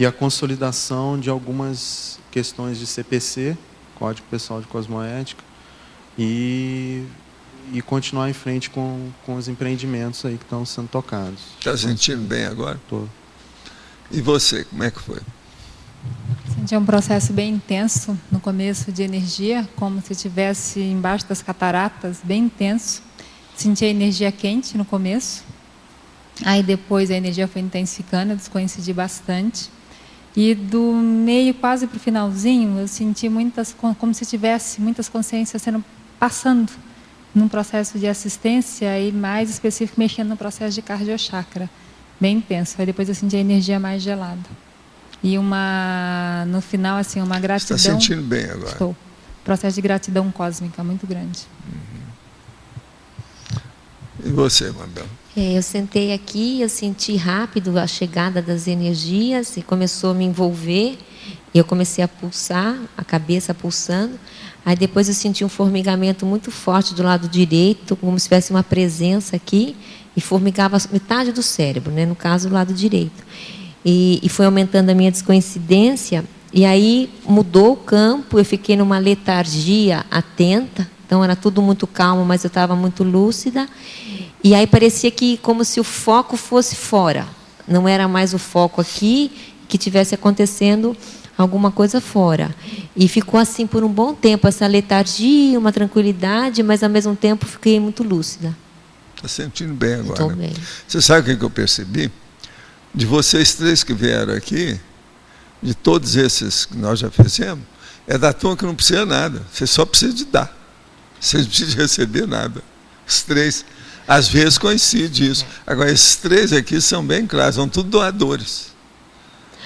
a consolidação de algumas questões de CPC, Código Pessoal de Cosmoética, e continuar em frente com os empreendimentos aí que estão sendo tocados. Está sentindo bem agora? Estou. E você, como é que foi? Senti um processo bem intenso no começo de energia, como se estivesse embaixo das cataratas, bem intenso. Senti a energia quente no começo. Aí depois a energia foi intensificando, eu descoincidi bastante. E do meio quase para o finalzinho, eu senti como se tivesse muitas consciências passando num processo de assistência e mais específico mexendo no processo de cardiochakra. Bem intenso. Aí depois eu senti a energia mais gelada. E no final, assim, uma gratidão. Você está sentindo bem agora? Estou. Processo de gratidão cósmica muito grande. E você, Mabel? Eu sentei aqui, eu senti rápido a chegada das energias e começou a me envolver. E eu comecei a pulsar, a cabeça pulsando. Aí depois eu senti um formigamento muito forte do lado direito, como se tivesse uma presença aqui. E formigava metade do cérebro, né? No caso, do lado direito. E foi aumentando a minha descoincidência, e aí mudou o campo, eu fiquei numa letargia atenta, então era tudo muito calmo, mas eu estava muito lúcida, e aí parecia que como se o foco fosse fora, não era mais o foco aqui, que tivesse acontecendo alguma coisa fora. E ficou assim por um bom tempo, essa letargia, uma tranquilidade, mas ao mesmo tempo fiquei muito lúcida. Está sentindo bem agora? Estou bem. Você sabe o que eu percebi? De vocês três que vieram aqui, de todos esses que nós já fizemos, é da turma que não precisa nada. Você só precisa de dar. Vocês não precisam de receber nada. Os três, às vezes coincide isso. Agora, esses três aqui são bem claros, são tudo doadores.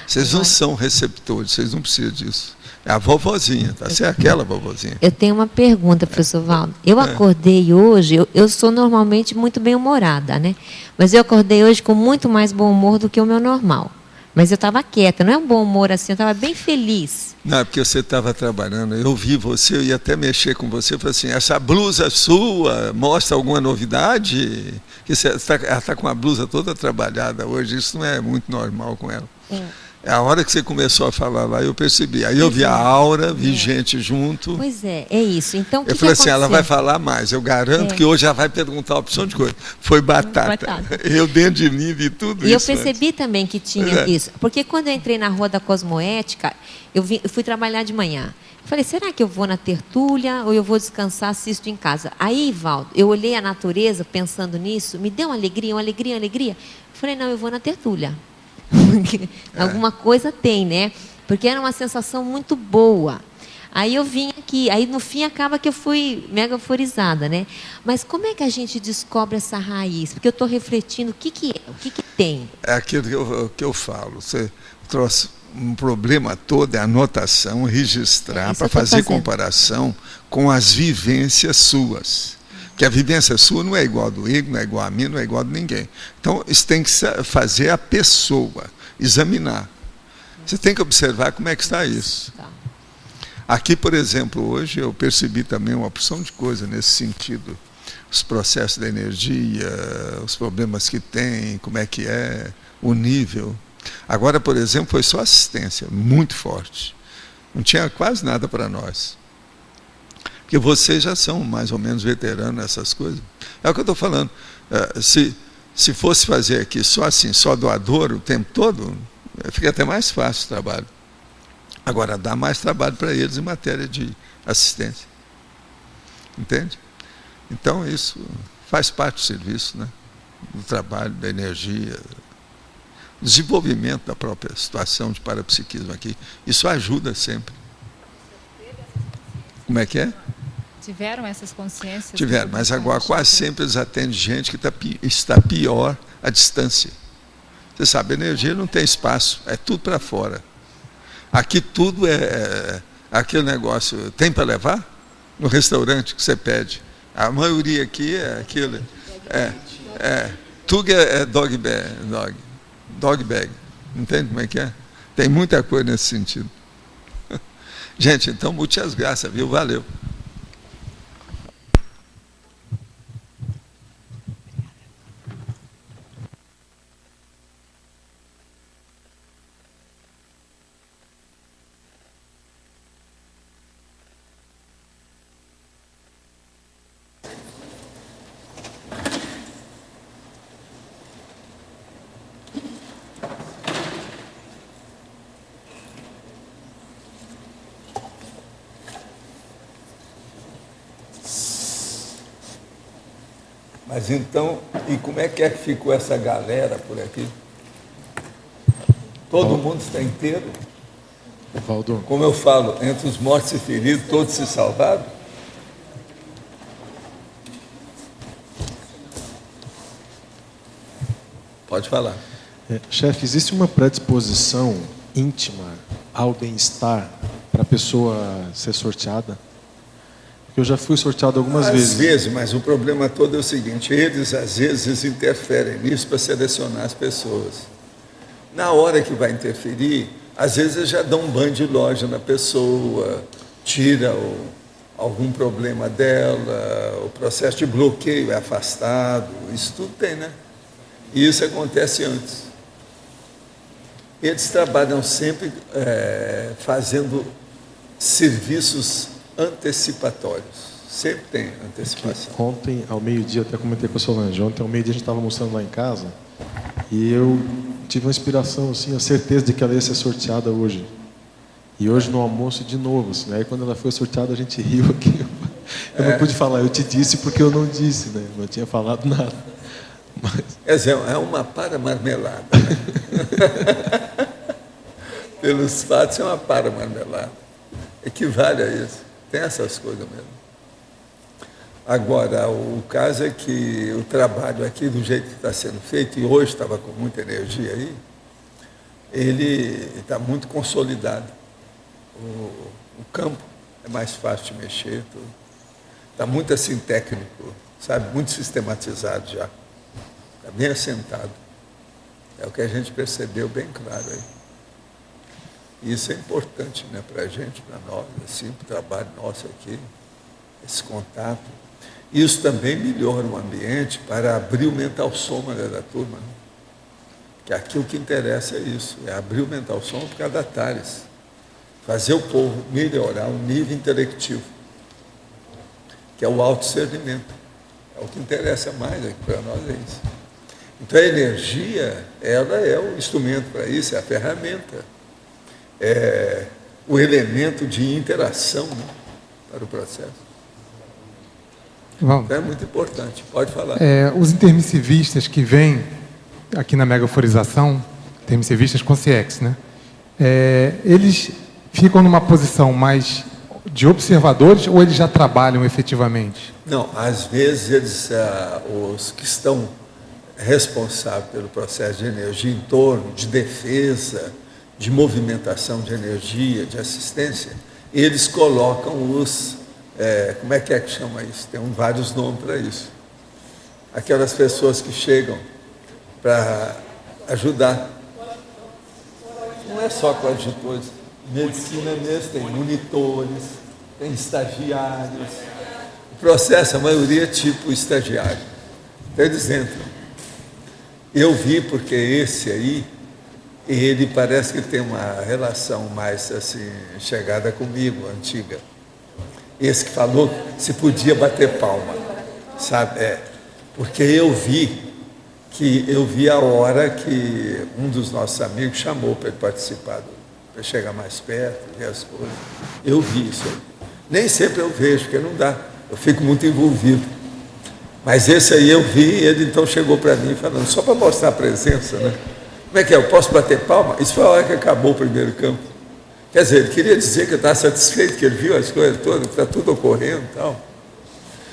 Vocês não são receptores, vocês não precisam disso. É a vovozinha, tá certo? Aquela vovozinha. Eu tenho uma pergunta, professor Valdo. Eu acordei hoje, eu sou normalmente muito bem-humorada, né? Mas eu acordei hoje com muito mais bom humor do que o meu normal. Mas eu estava quieta, não é um bom humor assim, eu estava bem feliz. Não, é porque você estava trabalhando, eu vi você, eu ia até mexer com você, falei assim, essa blusa sua mostra alguma novidade? Ela está com a blusa toda trabalhada hoje, isso não é muito normal com ela. A hora que você começou a falar lá, eu percebi. Aí eu vi a aura, vi gente junto. Pois é isso. Então, eu falei assim, ela vai falar mais. Eu garanto que hoje ela vai perguntar uma opção de coisa. Foi batata. Eu dentro de mim vi tudo isso. E eu percebi também que tinha isso. Porque quando eu entrei na Rua da Cosmoética, eu fui trabalhar de manhã. Eu falei, será que eu vou na tertúlia ou eu vou descansar, assisto em casa? Aí, Valdo, eu olhei a natureza pensando nisso, me deu uma alegria. Eu falei, não, eu vou na tertúlia. Alguma coisa tem, né? Porque era uma sensação muito boa. Aí eu vim aqui, aí no fim acaba que eu fui mega euforizada, né? Mas como é que a gente descobre essa raiz? Porque eu estou refletindo o que é, o que tem. É aquilo que eu falo. Você trouxe um problema todo, é anotação, registrar, para fazer comparação com as vivências suas. Porque a vivência sua não é igual a do Igor, não é igual a mim, não é igual a ninguém. Então, isso tem que fazer a pessoa, examinar. Você tem que observar como é que está isso. Aqui, por exemplo, hoje eu percebi também uma opção de coisa nesse sentido. Os processos da energia, os problemas que tem, como é que é, o nível. Agora, por exemplo, foi só assistência, muito forte. Não tinha quase nada para nós. Porque vocês já são mais ou menos veteranos nessas coisas. É o que eu estou falando. Se fosse fazer aqui só assim, só doador o tempo todo, fica até mais fácil o trabalho. Agora, dá mais trabalho para eles em matéria de assistência. Entende? Então, isso faz parte do serviço, né? Do trabalho, da energia, desenvolvimento da própria situação de parapsiquismo aqui. Isso ajuda sempre. Como é que é? Tiveram essas consciências? Tiveram, mas agora quase sempre eles atendem gente que está pior à distância. Você sabe, a energia não tem espaço, é tudo para fora. Aqui tudo é aquele negócio, tem para levar? No restaurante que você pede. A maioria aqui é aquilo. Tudo é dog bag. Entende como é que é? Tem muita coisa nesse sentido. Gente, então, muitas graças, viu? Valeu. Mas então, e como é que ficou essa galera por aqui? Todo mundo está inteiro? Valdo. Como eu falo, entre os mortos e feridos, todos se salvaram? Pode falar. Chefe, existe uma predisposição íntima ao bem-estar para a pessoa ser sorteada? Eu já fui sorteado algumas vezes. Às vezes, mas o problema todo é o seguinte, às vezes interferem nisso para selecionar as pessoas. Na hora que vai interferir, às vezes eles já dão um banho de loja na pessoa, tira algum problema dela, o processo de bloqueio é afastado, isso tudo tem, né? E isso acontece antes. Eles trabalham sempre fazendo serviços antecipatórios. Sempre tem antecipação. Ontem, ao meio-dia, até comentei com a Solange, ontem ao meio-dia a gente estava almoçando lá em casa e eu tive uma inspiração, assim, a certeza de que ela ia ser sorteada hoje. E hoje no almoço de novo, assim, aí quando ela foi sorteada a gente riu aqui. Eu não pude falar, eu te disse porque eu não disse, né? Não tinha falado nada. Mas... Quer dizer, é uma para-marmelada. Né? Pelos fatos, é uma para-marmelada. Equivale a isso. Tem essas coisas mesmo. Agora, o caso é que o trabalho aqui, do jeito que está sendo feito, e hoje estava com muita energia aí, ele está muito consolidado. O campo é mais fácil de mexer, está muito assim técnico, sabe? Muito sistematizado já. Está bem assentado. É o que a gente percebeu bem claro aí. E isso é importante, né, para a gente, para nós, assim, para o trabalho nosso aqui, esse contato. Isso também melhora o ambiente para abrir o mental soma da turma. Né? Que aqui o que interessa é isso, é abrir o mental soma por causa da Tales. Fazer o povo melhorar o nível intelectivo, que é o autodiscernimento. É o que interessa mais aqui para nós, é isso. Então a energia, ela é o instrumento para isso, é a ferramenta. É o elemento de interação, né, para o processo. Vamos. Então é muito importante. Pode falar. Os intermissivistas que vêm aqui na megaforização, intermissivistas consciex, né? Eles ficam numa posição mais de observadores ou eles já trabalham efetivamente? Não, às vezes eles, os que estão responsáveis pelo processo de energia em torno, de defesa, de movimentação de energia, de assistência, eles colocam os, como é que chama isso? Tem vários nomes para isso. Aquelas pessoas que chegam para ajudar. Não é só coadjutores. Medicina mesmo, tem monitores, tem estagiários. O processo, a maioria é tipo estagiário. Então eles entram. Eu vi porque esse aí, ele parece que tem uma relação mais assim, chegada comigo, antiga. Esse que falou se podia bater palma, sabe? Porque eu vi a hora que um dos nossos amigos chamou para ele participar, para chegar mais perto, ver as coisas. Eu vi isso aí. Nem sempre eu vejo, porque não dá. Eu fico muito envolvido. Mas esse aí eu vi, e ele então chegou para mim falando, só para mostrar a presença, né? Como é que é? Eu posso bater palma? Isso foi a hora que acabou o primeiro campo. Quer dizer, ele queria dizer que eu estava satisfeito, que ele viu as coisas todas, que está tudo ocorrendo e tal.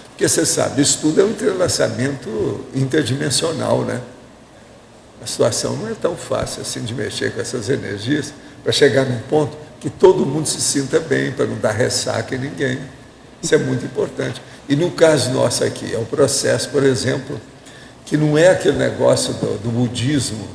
Porque você sabe, isso tudo é um entrelaçamento interdimensional, né? A situação não é tão fácil assim de mexer com essas energias para chegar num ponto que todo mundo se sinta bem, para não dar ressaca em ninguém. Isso é muito importante. E no caso nosso aqui, é o processo, por exemplo, que não é aquele negócio do budismo,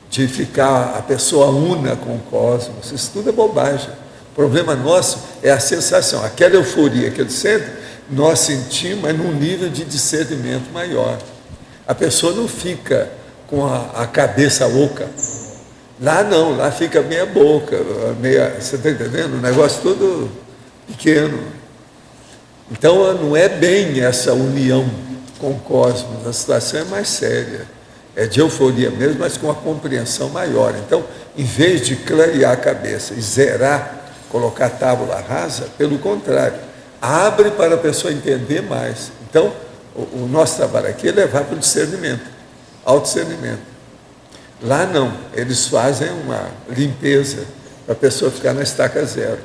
de ficar a pessoa una com o cosmos. Isso tudo é bobagem. O problema nosso é a sensação, aquela euforia que ele sente, nós sentimos, mas num nível de discernimento maior. A pessoa não fica com a cabeça oca. Lá não, lá fica meia boca, você está entendendo? O negócio todo pequeno. Então não é bem essa união com o cosmos, a situação é mais séria. É de euforia mesmo, mas com a compreensão maior. Então, em vez de clarear a cabeça e zerar, colocar a tábula rasa, pelo contrário, abre para a pessoa entender mais. Então, o nosso trabalho aqui é levar para o discernimento, autodiscernimento. Lá não, eles fazem uma limpeza para a pessoa ficar na estaca zero.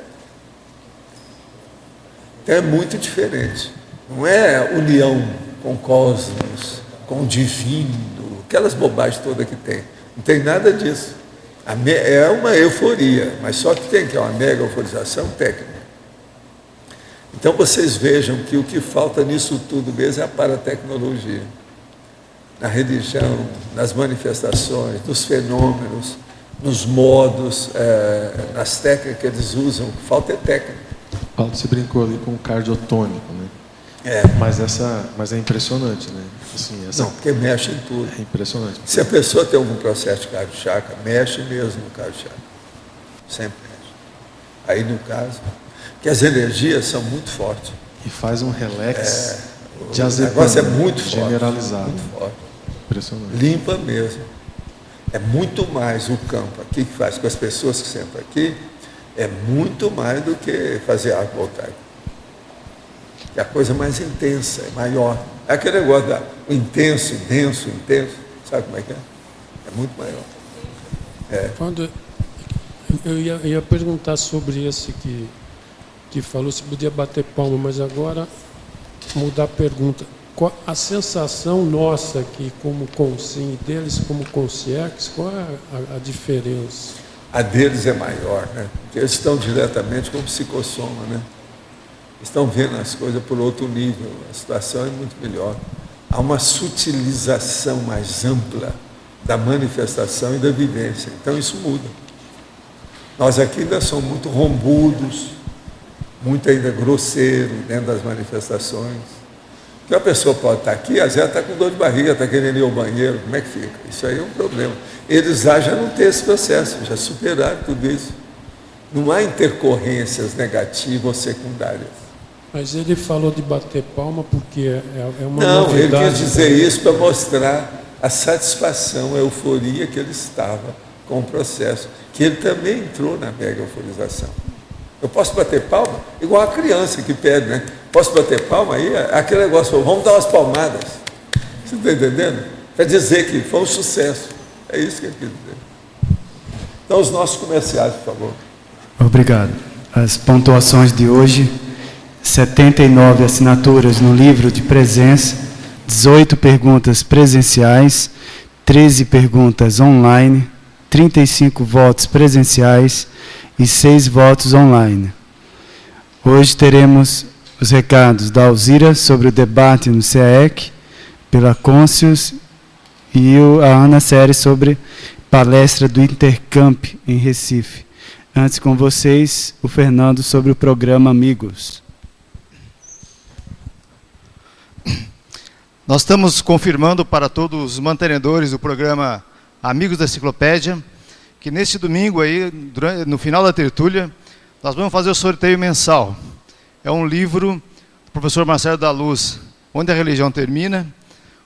Então é muito diferente. Não é união com o cosmos, com o divino, aquelas bobagens todas que tem. Não tem nada disso. É uma euforia, mas só que tem que é uma mega euforização técnica. Então vocês vejam que o que falta nisso tudo mesmo é a paratecnologia. Na religião, nas manifestações, nos fenômenos, nos modos, nas técnicas que eles usam, o que falta é técnica. Paulo, você brincou ali com o cardiotônico, né? Mas é impressionante, né? Assim, não, porque mexe em tudo. É impressionante. Se a pessoa tem algum processo de cardio-chakra, mexe mesmo no cardio-chakra. Sempre mexe. Aí, no caso, que as energias são muito fortes. E faz um relax de o negócio é muito forte. Generalizado. Muito forte. Impressionante. Limpa mesmo. É muito mais o campo aqui que faz com as pessoas que sentam aqui, é muito mais do que fazer água voltar. É a coisa mais intensa, é maior. É aquele negócio o intenso, denso, intenso. Sabe como é que é? É muito maior. Quando eu ia perguntar sobre esse que falou se podia bater palma, mas agora mudar a pergunta. Qual a sensação nossa aqui como consciência e deles como consciência, qual é a diferença? A deles é maior, né? Porque eles estão diretamente com o psicossoma, né? Estão vendo as coisas por outro nível, a situação é muito melhor. Há uma sutilização mais ampla da manifestação e da vivência, então isso muda. Nós aqui ainda somos muito rombudos, muito ainda grosseiro dentro das manifestações. Porque a pessoa pode estar aqui, às vezes está com dor de barriga, está querendo ir ao banheiro, como é que fica? Isso aí é um problema. Eles lá já não têm esse processo, já superaram tudo isso. Não há intercorrências negativas ou secundárias. Mas ele falou de bater palma porque é uma não, novidade. Não, ele quis dizer isso para mostrar a satisfação, a euforia que ele estava com o processo, que ele também entrou na mega euforização. Eu posso bater palma? Igual a criança que pede, né? Posso bater palma? Aí aquele negócio, vamos dar umas palmadas. Você está entendendo? Para dizer que foi um sucesso. É isso que ele quis dizer. Então, os nossos comerciais, por favor. Obrigado. As pontuações de hoje: 79 assinaturas no livro de presença, 18 perguntas presenciais, 13 perguntas online, 35 votos presenciais e 6 votos online. Hoje teremos os recados da Alzira sobre o debate no CAEC, pela Côncius, e a Ana Série sobre palestra do Intercamp em Recife. Antes com vocês, o Fernando sobre o programa Amigos. Nós estamos confirmando para todos os mantenedores do programa Amigos da Enciclopédia que nesse domingo aí, no final da tertúlia, nós vamos fazer o sorteio mensal. É um livro do professor Marcelo da Luz, Onde a Religião Termina,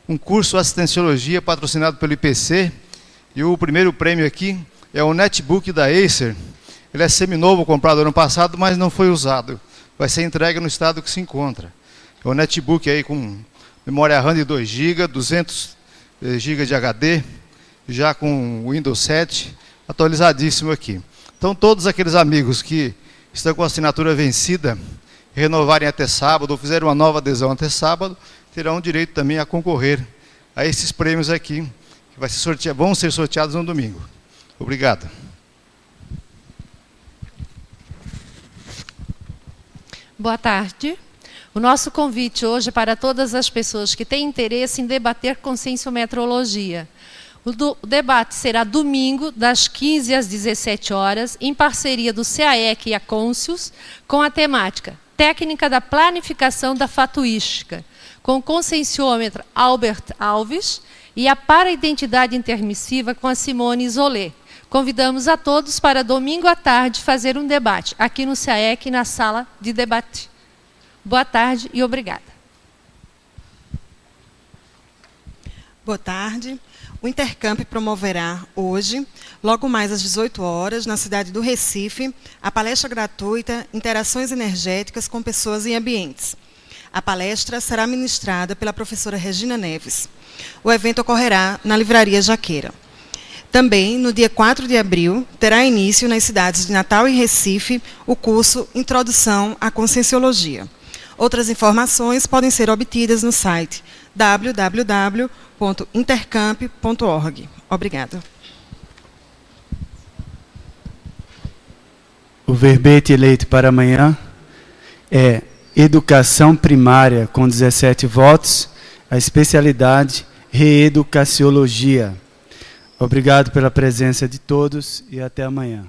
um curso de assistenciologia patrocinado pelo IPC, e o primeiro prêmio aqui é o netbook da Acer. Ele é seminovo, comprado ano passado, mas não foi usado. Vai ser entregue no estado que se encontra. É um netbook aí com memória RAM de 2 GB, 200 GB de HD, já com Windows 7, atualizadíssimo aqui. Então, todos aqueles amigos que estão com a assinatura vencida, renovarem até sábado, ou fizeram uma nova adesão até sábado, terão direito também a concorrer a esses prêmios aqui, que vão ser sorteados no domingo. Obrigado. Boa tarde. O nosso convite hoje é para todas as pessoas que têm interesse em debater conscienciometrologia. O debate será domingo, das 15 às 17 horas, em parceria do CAEC e a Conscius, com a temática Técnica da Planificação da Fatuística, com o conscienciômetra Albert Alves e a Para-Identidade Intermissiva com a Simone Isolé. Convidamos a todos para domingo à tarde fazer um debate, aqui no CAEC, na sala de debate. Boa tarde e obrigada. Boa tarde. O Intercamp promoverá hoje, logo mais às 18 horas, na cidade do Recife, a palestra gratuita Interações Energéticas com Pessoas e Ambientes. A palestra será ministrada pela professora Regina Neves. O evento ocorrerá na Livraria Jaqueira. Também, no dia 4 de abril, terá início nas cidades de Natal e Recife o curso Introdução à Conscienciologia. Outras informações podem ser obtidas no site www.intercamp.org. Obrigada. O verbete eleito para amanhã é Educação Primária, com 17 votos, a especialidade Reeducaciologia. Obrigado pela presença de todos e até amanhã.